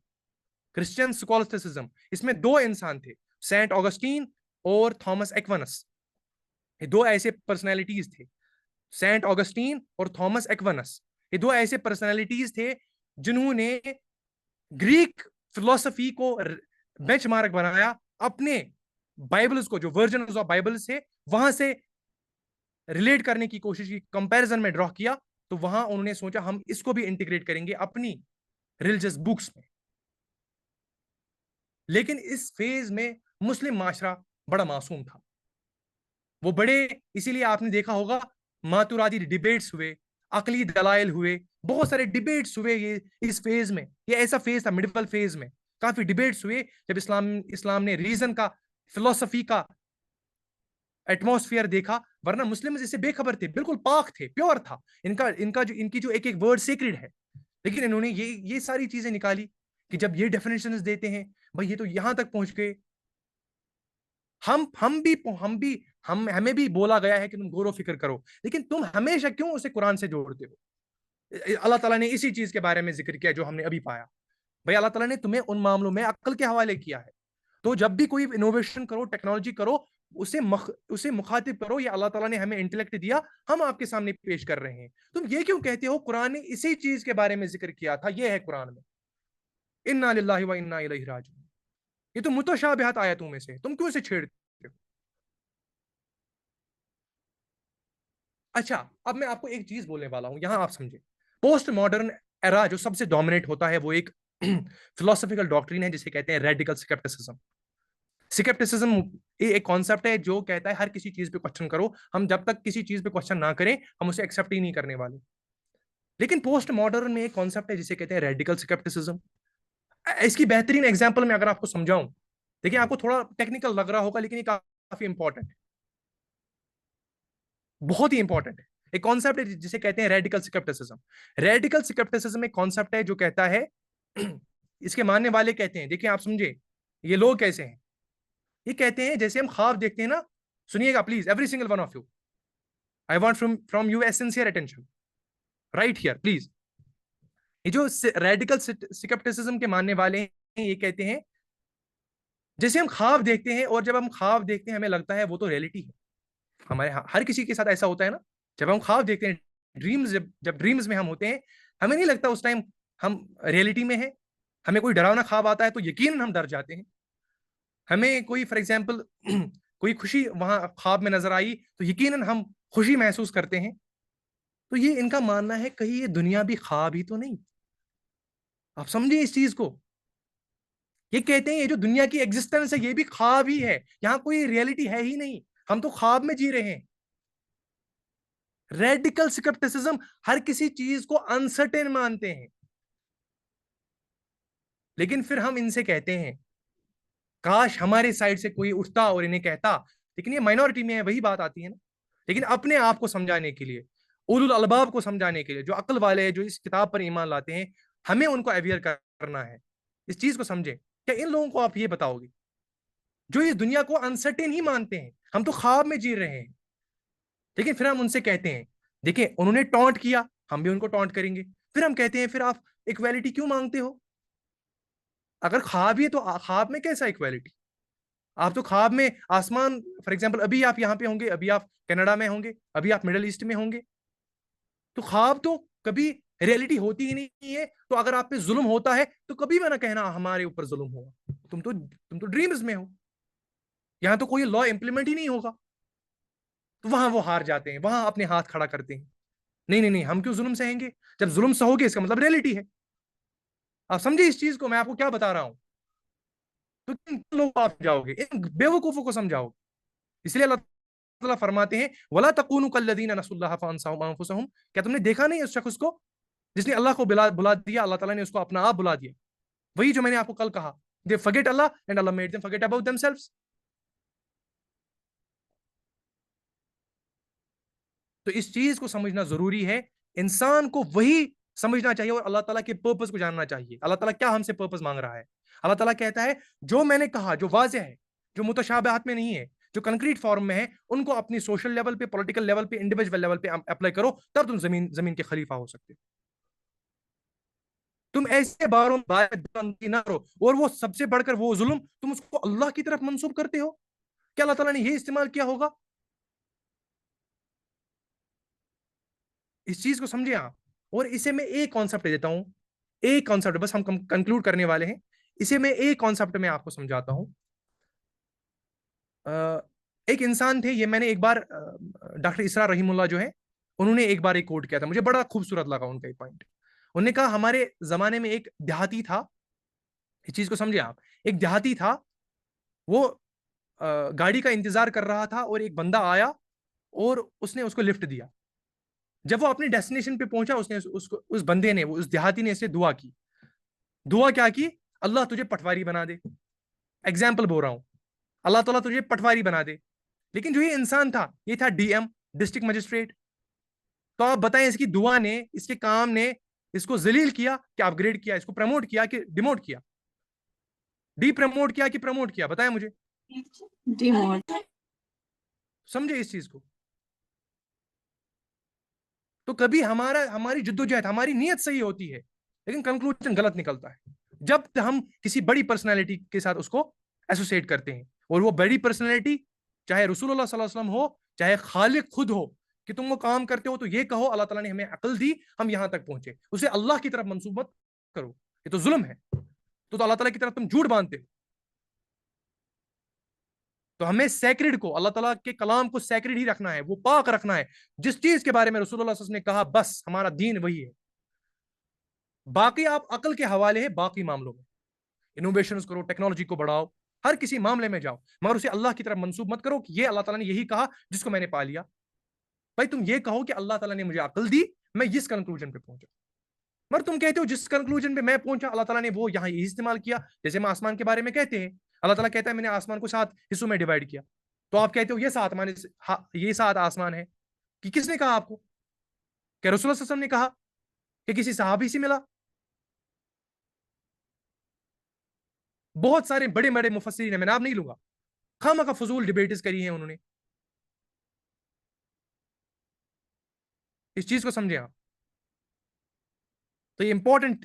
کرسچن سکولسٹسزم اس میں دو انسان تھے، سینٹ آگسٹین اور تھامس ایکونس. یہ دو ایسے پرسنالٹیز تھے، سینٹ آگسٹین اور تھامس ایکونس. یہ دو ایسے پرسنالٹیز تھے جنہوں نے گریک فلسفی کو بینچ مارک بنایا، اپنے بائبلز کو جو ورژنز آف بائبلز تھے وہاں سے ریلیٹ کرنے کی کوشش کی، کمپیرزن میں ڈرا کیا. تو وہاں انہوں نے سوچا ہم اس کو بھی انٹیگریٹ کریں گے اپنی ریلیجس بکس میں. لیکن اس فیز میں مسلم معاشرہ بڑا معصوم تھا. وہ بڑے، اسی لیے آپ نے دیکھا ہوگا ماتورادی ڈیبیٹس ہوئے، عقلی دلائل ہوئے، بہت سارے ڈیبیٹس ہوئے. یہ اس فیز میں، یہ ایسا فیز تھا مڈیول فیز میں، کافی ڈیبیٹس ہوئے جب اسلام نے ریزن کا، فلسفی کا ایٹماسفیئر دیکھا. ورنہ مسلم اس سے بے خبر تھے، بالکل پاک تھے، پیور تھا ان کی جو ایک ایک ورڈ سیکرڈ ہے. لیکن انہوں نے یہ ساری چیزیں نکالی کہ جب یہ ڈیفینیشنز دیتے ہیں بھائی یہ تو یہاں تک پہنچ گئے. ہمیں بھی بولا گیا ہے کہ تم غور و فکر کرو، لیکن تم ہمیشہ کیوں اسے قرآن سے جوڑتے ہو؟ اللہ تعالیٰ نے اسی چیز کے بارے میں ذکر کیا جو ہم نے ابھی پایا. بھائی اللہ تعالیٰ نے تمہیں ان معاملوں میں عقل کے حوالے کیا ہے، تو جب بھی کوئی انوویشن کرو، ٹیکنالوجی کرو، اسے مخاطب کرو. یہ اللہ تعالیٰ نے ہمیں انٹلیکٹ دیا، ہم آپ کے سامنے پیش کر رہے ہیں. تم یہ کیوں کہتے ہو قرآن نے اسی چیز کے بارے میں ذکر کیا تھا، یہ ہے قرآن میں انا للہ و انا الیہ راجعون. یہ تو متشابہات آیتوں میں سے، تم کیوں اسے چھیڑتے ہو؟ اچھا، اب میں آپ کو ایک چیز بولنے والا ہوں، یہاں آپ سمجھیں. پوسٹ ماڈرن ایرا جو سب سے ڈومینیٹ ہوتا ہے وہ ایک فلسفیکل ڈاکٹرین ہے جسے کہتے ہیں ریڈیکل سکیپٹسزم. سکیپٹسزم ایک کانسیپٹ ہے جو کہتا ہے ہر کسی چیز پہ کوشچن کرو، ہم جب تک کسی چیز پہ کوشچن نہ کریں ہم اسے ایکسیپٹ ہی نہیں کرنے والے. لیکن پوسٹ ماڈرن میں ایک کانسیپٹ ہے جسے کہتے ہیں ریڈیکل سکیپٹسزم. اس کی بہترین ایگزامپل میں اگر آپ کو سمجھاؤں، دیکھیں آپ کو تھوڑا ٹیکنیکل لگ رہا ہوگا لیکن یہ کافی امپورٹنٹ ہے، بہت ہی امپورٹنٹ ہے. ایک کانسیپٹ ہے جسے کہتے ہیں ریڈیکل سکیپٹسزم. ریڈیکل سکیپٹسزم ایک کانسیپٹ ہے جو کہتا ہے، اس کے ماننے والے کہتے ہیں، دیکھیں آپ سمجھے یہ لوگ کیسے ہیں. یہ کہتے ہیں جیسے ہم خواب دیکھتے ہیں نا، سنیے گا please every single one of you, I want from you a sincere attention right here please. یہ جو ریڈیکل سکیپٹسزم کے ماننے والے ہیں یہ کہتے ہیں جیسے ہم خواب دیکھتے ہیں، اور جب ہم خواب دیکھتے ہیں ہمیں لگتا ہے وہ تو ریئلٹی ہے. ہمارے ہر کسی کے ساتھ ایسا ہوتا ہے نا، جب ہم خواب دیکھتے ہیں، جب ڈریمز میں ہم ہوتے ہیں ہمیں نہیں لگتا اس ٹائم ہم ریئلٹی میں ہیں. ہمیں کوئی ڈراؤنا خواب آتا ہے تو یقیناً ہم ڈر جاتے ہیں. ہمیں کوئی فار ایگزامپل کوئی خوشی وہاں خواب میں نظر آئی تو یقیناً ہم خوشی محسوس کرتے ہیں. تو یہ ان کا ماننا ہے کہیں یہ دنیا بھی خواب ہی تو نہیں. آپ سمجھیں اس چیز کو. یہ کہتے ہیں یہ جو دنیا کی ایگزسٹنس ہے یہ بھی خواب ہی ہے، یہاں کوئی ریئلٹی ہے ہی نہیں، ہم تو خواب میں جی رہے ہیں. ریڈیکل سکیپٹسزم ہر کسی چیز کو انسرٹن مانتے ہیں. لیکن پھر ہم ان سے کہتے ہیں کاش ہمارے سائڈ سے کوئی اٹھتا اور انہیں کہتا، لیکن یہ مائنورٹی میں ہے، وہی بات آتی ہے نا. لیکن اپنے آپ کو سمجھانے کے لیے، اولو الالباب کو سمجھانے کے لیے، جو عقل والے ہیں، جو اس کتاب پر ایمان لاتے ہیں، ہمیں ان کو اویئر کرنا ہے. اس چیز کو سمجھیں. کیا ان لوگوں کو آپ یہ بتاؤ گے جو اس دنیا کو انسرٹن ہی مانتے ہیں، ہم تو خواب میں جی رہے ہیں، لیکن پھر ہم ان سے کہتے ہیں دیکھیں انہوں نے ٹونٹ کیا، ہم بھی ان کو ٹونٹ کریں گے. پھر ہم کہتے ہیں پھر آپ ایکویلٹی کیوں مانگتے ہو؟ اگر خواب ہی ہے تو خواب میں کیسا ایکویلٹی؟ آپ تو خواب میں آسمان، فار ایگزامپل ابھی آپ یہاں پہ ہوں گے، ابھی آپ کینیڈا میں ہوں گے، ابھی آپ مڈل ایسٹ میں ہوں گے، تو خواب تو کبھی ریئلٹی ہوتی ہی نہیں ہے. تو اگر آپ پہ ظلم ہوتا ہے تو کبھی بھی نہ کہنا ہمارے اوپر ظلم ہوا، تم تو ڈریمز میں ہو، یہاں تو کوئی لا امپلیمنٹ ہی نہیں ہوگا. تو وہاں وہ ہار جاتے ہیں، وہاں اپنے ہاتھ کھڑا کرتے ہیں، نہیں ہم کیوں ظلم سہیں گے؟ جب ظلم سہو گے اس کا مطلب ریئلٹی ہے. آپ سمجھے اس چیز کو، میں آپ کو کیا بتا رہا ہوں. تو کن لوگوں کو آپ سمجھاؤ گے؟ ان بے وقوفوں کو سمجھاؤ. اس لیے اللہ تعالیٰ فرماتے ہیں وَلَا تَكُونُوا كَالَّذِينَ نَسُوا اللَّهَ فَأَنسَاهُمْ أَنفُسَهُمْ. کیا تم نے دیکھا نہیں اس شخص کو جس نے اللہ کو بلا دیا، اللہ تعالیٰ نے اس کو اپنا آپ بلا دیا. وہی جو میں نے آپ کو کل کہا، they forget Allah and Allah made them forget about themselves. تو اس چیز کو سمجھنا ضروری ہے. انسان کو وہی سمجھنا چاہیے اور اللہ تعالیٰ کے پرپس کو جاننا چاہیے. اللہ تعالیٰ کیا ہم سے پرپس مانگ رہا ہے؟ اللہ تعالیٰ کہتا ہے جو میں نے کہا، جو واضح ہے، جو متشابہات میں نہیں ہے، جو کنکریٹ فارم میں ہے، ان کو اپنی سوشل لیول پہ، پولیٹیکل لیول پہ، انڈیویجول لیول پہ اپلائی کرو، تب تم زمین کے خلیفہ ہو سکتے. تم ایسے باروں نہ کرو. اور وہ سب سے بڑھ کر وہ ظلم تم اس کو اللہ کی طرف منسوب کرتے ہو. کیا اللہ تعالیٰ نے یہ استعمال کیا ہوگا؟ اس چیز کو سمجھے آپ. اور اسے میں ایک کانسیپٹ دیتا ہوں، ایک کانسیپٹ، بس ہم کنکلوڈ کرنے والے ہیں. اسے میں ایک کانسیپٹ میں آپ کو سمجھاتا ہوں. ایک انسان تھے، یہ میں نے ایک بار ڈاکٹر اسرار رحیم اللہ جو ہے، انہوں نے ایک بار ایک کوٹ کیا تھا، مجھے بڑا خوبصورت لگا ان کا ایک پوائنٹ. انہوں نے کہا ہمارے زمانے میں ایک دیہاتی تھا. اس چیز کو سمجھے آپ. ایک دیہاتی تھا، وہ گاڑی کا انتظار کر رہا تھا اور ایک بندہ آیا اور اس نے اس کو لفٹ دیا. جب وہ اپنی ڈیسٹینیشن پہ پہنچا، اس بندے نے، اس دیہاتی نے اس سے دعا کی. دعا کیا کی؟ اللہ تجھے پٹواری بنا دے. ایگزامپل بول رہا ہوں، اللہ تعالیٰ تجھے پٹواری بنا دے. لیکن جو یہ انسان تھا، یہ تھا ڈی ایم، ڈسٹرکٹ مجسٹریٹ. تو آپ بتائیں اس کی دعا نے، اس کے کام نے اس کو ذلیل کیا کہ اپ گریڈ کیا، اس کو پروموٹ کیا کہ ڈیموٹ کیا؟ ڈی پروموٹ کیا کہ پروموٹ کیا؟ بتائیں مجھے. ڈیموٹ. سمجھے اس چیز کو. تو کبھی ہماری جدوجہد، ہماری نیت صحیح ہوتی ہے لیکن کنکلوژن غلط نکلتا ہے جب ہم کسی بڑی پرسنالٹی کے ساتھ اس کو ایسوسیٹ کرتے ہیں. اور وہ بڑی پرسنالٹی چاہے رسول اللہ صلی اللہ علیہ وسلم ہو، چاہے خالق خود ہو، کہ تم وہ کام کرتے ہو تو یہ کہو اللہ تعالیٰ نے ہمیں عقل دی، ہم یہاں تک پہنچے. اسے اللہ کی طرف منسوب مت کرو، یہ تو ظلم ہے. تو اللہ تعالیٰ کی طرف تم جھوٹ باندھتے ہو. تو ہمیں سیکرڈ کو، اللہ تعالیٰ کے کلام کو سیکرڈ ہی رکھنا ہے، وہ پاک رکھنا ہے. جس چیز کے بارے میں رسول اللہ صلی اللہ علیہ وسلم نے کہا، بس ہمارا دین وہی ہے. باقی آپ عقل کے حوالے ہے، باقی معاملوں میں انوویشنز کرو، ٹیکنالوجی کو بڑھاؤ، ہر کسی معاملے میں جاؤ، مگر اسے اللہ کی طرف منسوب مت کرو کہ یہ اللہ تعالیٰ نے یہی کہا جس کو میں نے پا لیا. بھائی تم یہ کہو کہ اللہ تعالیٰ نے مجھے عقل دی، میں اس کنکلوژن پہ پہنچا. مگر تم کہتے ہو جس کنکلوژن پہ میں پہنچا اللہ تعالیٰ نے وہ یہاں یہی استعمال کیا. جیسے ہم آسمان کے بارے میں کہتے ہیں، اللہ تعالیٰ کہتا ہے میں نے آسمان کو 7 حصوں میں ڈیوائڈ کیا. تو آپ کہتے ہو یہ 7 آسمان ہے. کہ کس نے کہا آپ کو؟ کہ رسول اللہ صلی اللہ علیہ وسلم نے کہا؟ کہ کسی صحابی سے ملا؟ بہت سارے بڑے بڑے مفسرین ہیں، میں نام نہیں لوں گا، خواہ کا فضول ڈیبیٹس کری ہیں انہوں نے. اس چیز کو سمجھیں آپ. تو یہ امپورٹنٹ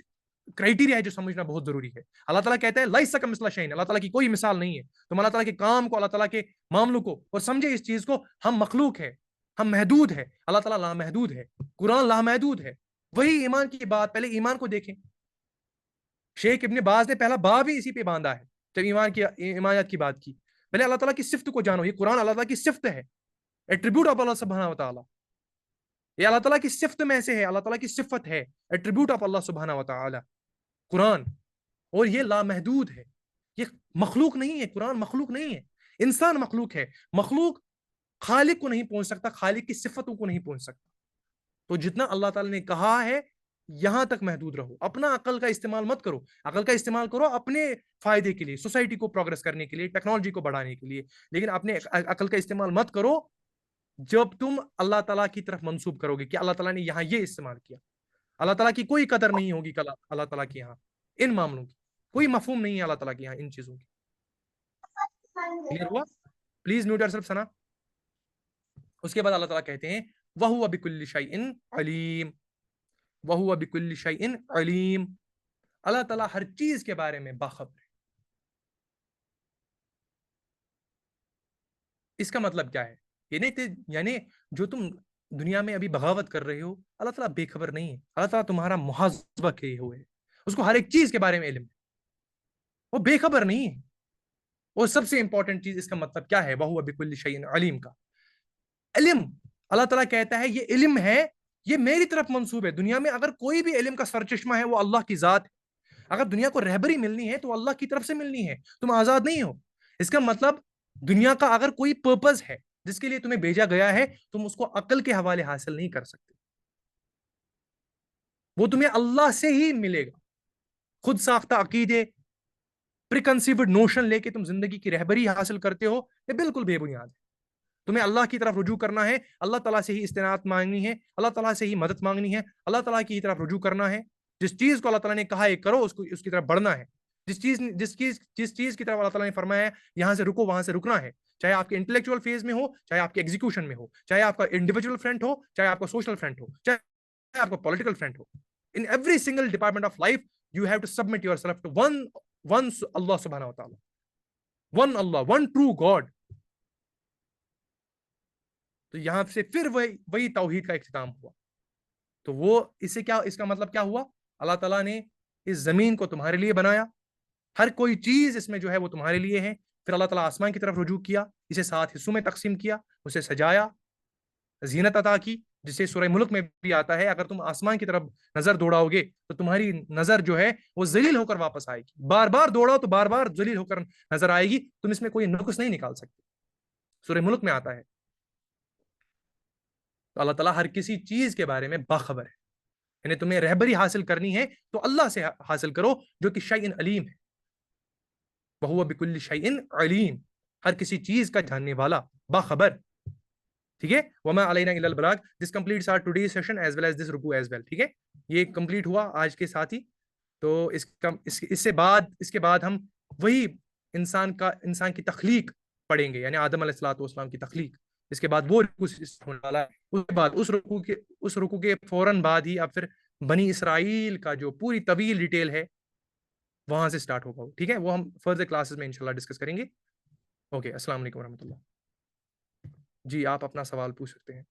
کرائٹیریا ہے جو سمجھنا بہت ضروری ہے. اللہ تعالیٰ کہتا ہے لیس کمثلہ شیء، اللہ تعالیٰ کی کوئی مثال نہیں ہے. تم اللہ تعالیٰ کے کام کو، اللہ تعالیٰ کے معاملوں کو، اور سمجھے اس چیز کو، ہم مخلوق ہے، ہم محدود ہے، اللہ تعالیٰ لامحدود ہے، قرآن لامحدود ہے. وہی ایمان کی بات، پہلے ایمان کو دیکھیں. شیخ ابن باز نے پہلا باب ہی اسی پہ باندھا ہے جب ایمانیات کی بات کی. پہلے اللہ تعالیٰ کی صفت کو جانو. یہ قرآن اللہ تعالیٰ کی صفت ہے، ایٹریبیوٹ آف اللہ سبحانہ و تعالیٰ. یہ اللہ تعالیٰ کی صفت میں سے ہے، اللہ تعالیٰ کی صفت ہے، ایٹریبیوٹ آف اللہ سبحانہ و تعالیٰ قرآن. اور یہ لامحدود ہے، یہ مخلوق نہیں ہے. قرآن مخلوق نہیں ہے، انسان مخلوق ہے. مخلوق خالق کو نہیں پہنچ سکتا، خالق کی صفتوں کو نہیں پہنچ سکتا. تو جتنا اللہ تعالیٰ نے کہا ہے یہاں تک محدود رہو. اپنا عقل کا استعمال مت کرو. عقل کا استعمال کرو اپنے فائدے کے لیے، سوسائٹی کو پروگرس کرنے کے لیے، ٹیکنالوجی کو بڑھانے کے لیے. لیکن اپنے عقل کا استعمال مت کرو جب تم اللہ تعالیٰ کی طرف منسوب کرو گے کہ اللہ تعالیٰ نے یہاں یہ استعمال کیا. اللہ تعالیٰ کی کوئی قدر نہیں ہوگی اللہ تعالیٰ کی یہاں ان معاملوں کی، کوئی مفہوم نہیں ہے اللہ تعالیٰ کی یہاں ان چیزوں کی. کلیئر ہوا؟ پلیز میوٹ یور سیلف ثنا. اس کے بعد اللہ تعالیٰ کہتے ہیں وَهُوَ بِكُلِّ شَيْءٍ عَلِيمٌ، وَهُوَ بِكُلِّ شَيْءٍ عَلِيمٌ. اللہ تعالیٰ ہر چیز کے بارے میں باخبر ہے. اس کا مطلب کیا ہے؟ یعنی جو تم دنیا میں ابھی بغاوت کر رہے ہو، اللہ تعالیٰ بے خبر نہیں ہے. اللہ تعالیٰ تمہارا محاسبہ کیے ہوئے ہے، اس کو ہر ایک چیز کے بارے میں علم ہے، وہ بے خبر نہیں ہے. اور سب سے امپورٹنٹ چیز اس کا مطلب کیا ہے؟ وَهُوَ بِكُلِّ شَيْءٍ عَلِيمٌ کا علم. اللہ تعالیٰ کہتا ہے یہ علم ہے، یہ میری طرف منسوب ہے. دنیا میں اگر کوئی بھی علم کا سرچشمہ ہے وہ اللہ کی ذات ہے. اگر دنیا کو رہبری ملنی ہے تو اللہ کی طرف سے ملنی ہے. تم آزاد نہیں ہو. اس کا مطلب دنیا کا اگر کوئی پرپز ہے جس کے لیے تمہیں بھیجا گیا ہے، تم اس کو عقل کے حوالے حاصل نہیں کر سکتے. وہ تمہیں اللہ سے ہی ملے گا. خود ساختہ عقیدے، پریکنسیوڈ نوشن لے کے تم زندگی کی رہبری حاصل کرتے ہو، یہ بالکل بے بنیاد ہے. تمہیں اللہ کی طرف رجوع کرنا ہے, اللہ تعالیٰ سے ہی استناد مانگنی ہے, اللہ تعالیٰ سے ہی مدد مانگنی ہے, اللہ تعالیٰ کی طرف رجوع کرنا ہے. جس چیز کو اللہ تعالیٰ نے کہا ہے کرو, اس کی طرف بڑھنا ہے. جس چیز کی طرف اللہ تعالیٰ نے فرمایا ہے یہاں سے رکو, وہاں سے رکنا ہے. چاہے آپ کے انٹلیکچوئل فیز میں ہو, چاہے آپ کے ایگزیکیوشن میں ہو, چاہے آپ کا انڈیویجول فرنٹ ہو, چاہے آپ کا سوشل فرنٹ ہو, چاہے آپ کا political front who. In every single department of life, you have to submit yourself to one Allah subhanahu wa ta'ala. One Allah, one true God. تو یہاں سے پھر وہی توحید کا اختتام ہوا. تو وہ اس کا مطلب کیا ہوا؟ اللہ تعالیٰ نے اس زمین کو تمہارے لیے بنایا, ہر کوئی چیز اس میں جو ہے وہ تمہارے لیے ہے. پھر اللہ تعالیٰ آسمان کی طرف رجوع کیا, اسے 7 حصوں میں تقسیم کیا, اسے سجایا, زینت عطا کی, جسے سورہ ملک میں بھی آتا ہے اگر تم آسمان کی طرف نظر دوڑاؤ گے تو تمہاری نظر جو ہے وہ ذلیل ہو کر واپس آئے گی. بار بار دوڑاؤ تو بار بار ذلیل ہو کر نظر آئے گی, تم اس میں کوئی نقص نہیں نکال سکتے. سورہ ملک میں آتا ہے. تو اللہ تعالیٰ ہر کسی چیز کے بارے میں باخبر ہے. یعنی تمہیں رہبری حاصل کرنی ہے تو اللہ سے حاصل کرو جو کہ شیء علیم ہے. وَهُوَ بِكُلِّ شَيْءٍ علیم, ہر کسی چیز کا جاننے والا, باخبر. ٹھیک ہے, وَمَا عَلَيْنَا إِلَّا الْبَلَاغُ. This completes our today's session as well as this رکوع as well. ٹھیک ہے, یہ کمپلیٹ ہوا آج کے ساتھ ہی. تو اس کے بعد ہم وہی انسان کی تخلیق پڑھیں گے, یعنی آدم علیہ السلام کی تخلیق. اس کے بعد وہ ہونے والا ہے. اس کے بعد اس رکوع کے فوراً بعد ہی اب پھر بنی اسرائیل کا جو پوری طویل ڈیٹیل ہے وہاں سے سٹارٹ ہوگا. ٹھیک ہے, وہ ہم فردر کلاسز میں انشاءاللہ ڈسکس کریں گے. اوکے, السلام علیکم ورحمۃ اللہ. جی آپ اپنا سوال پوچھ سکتے ہیں.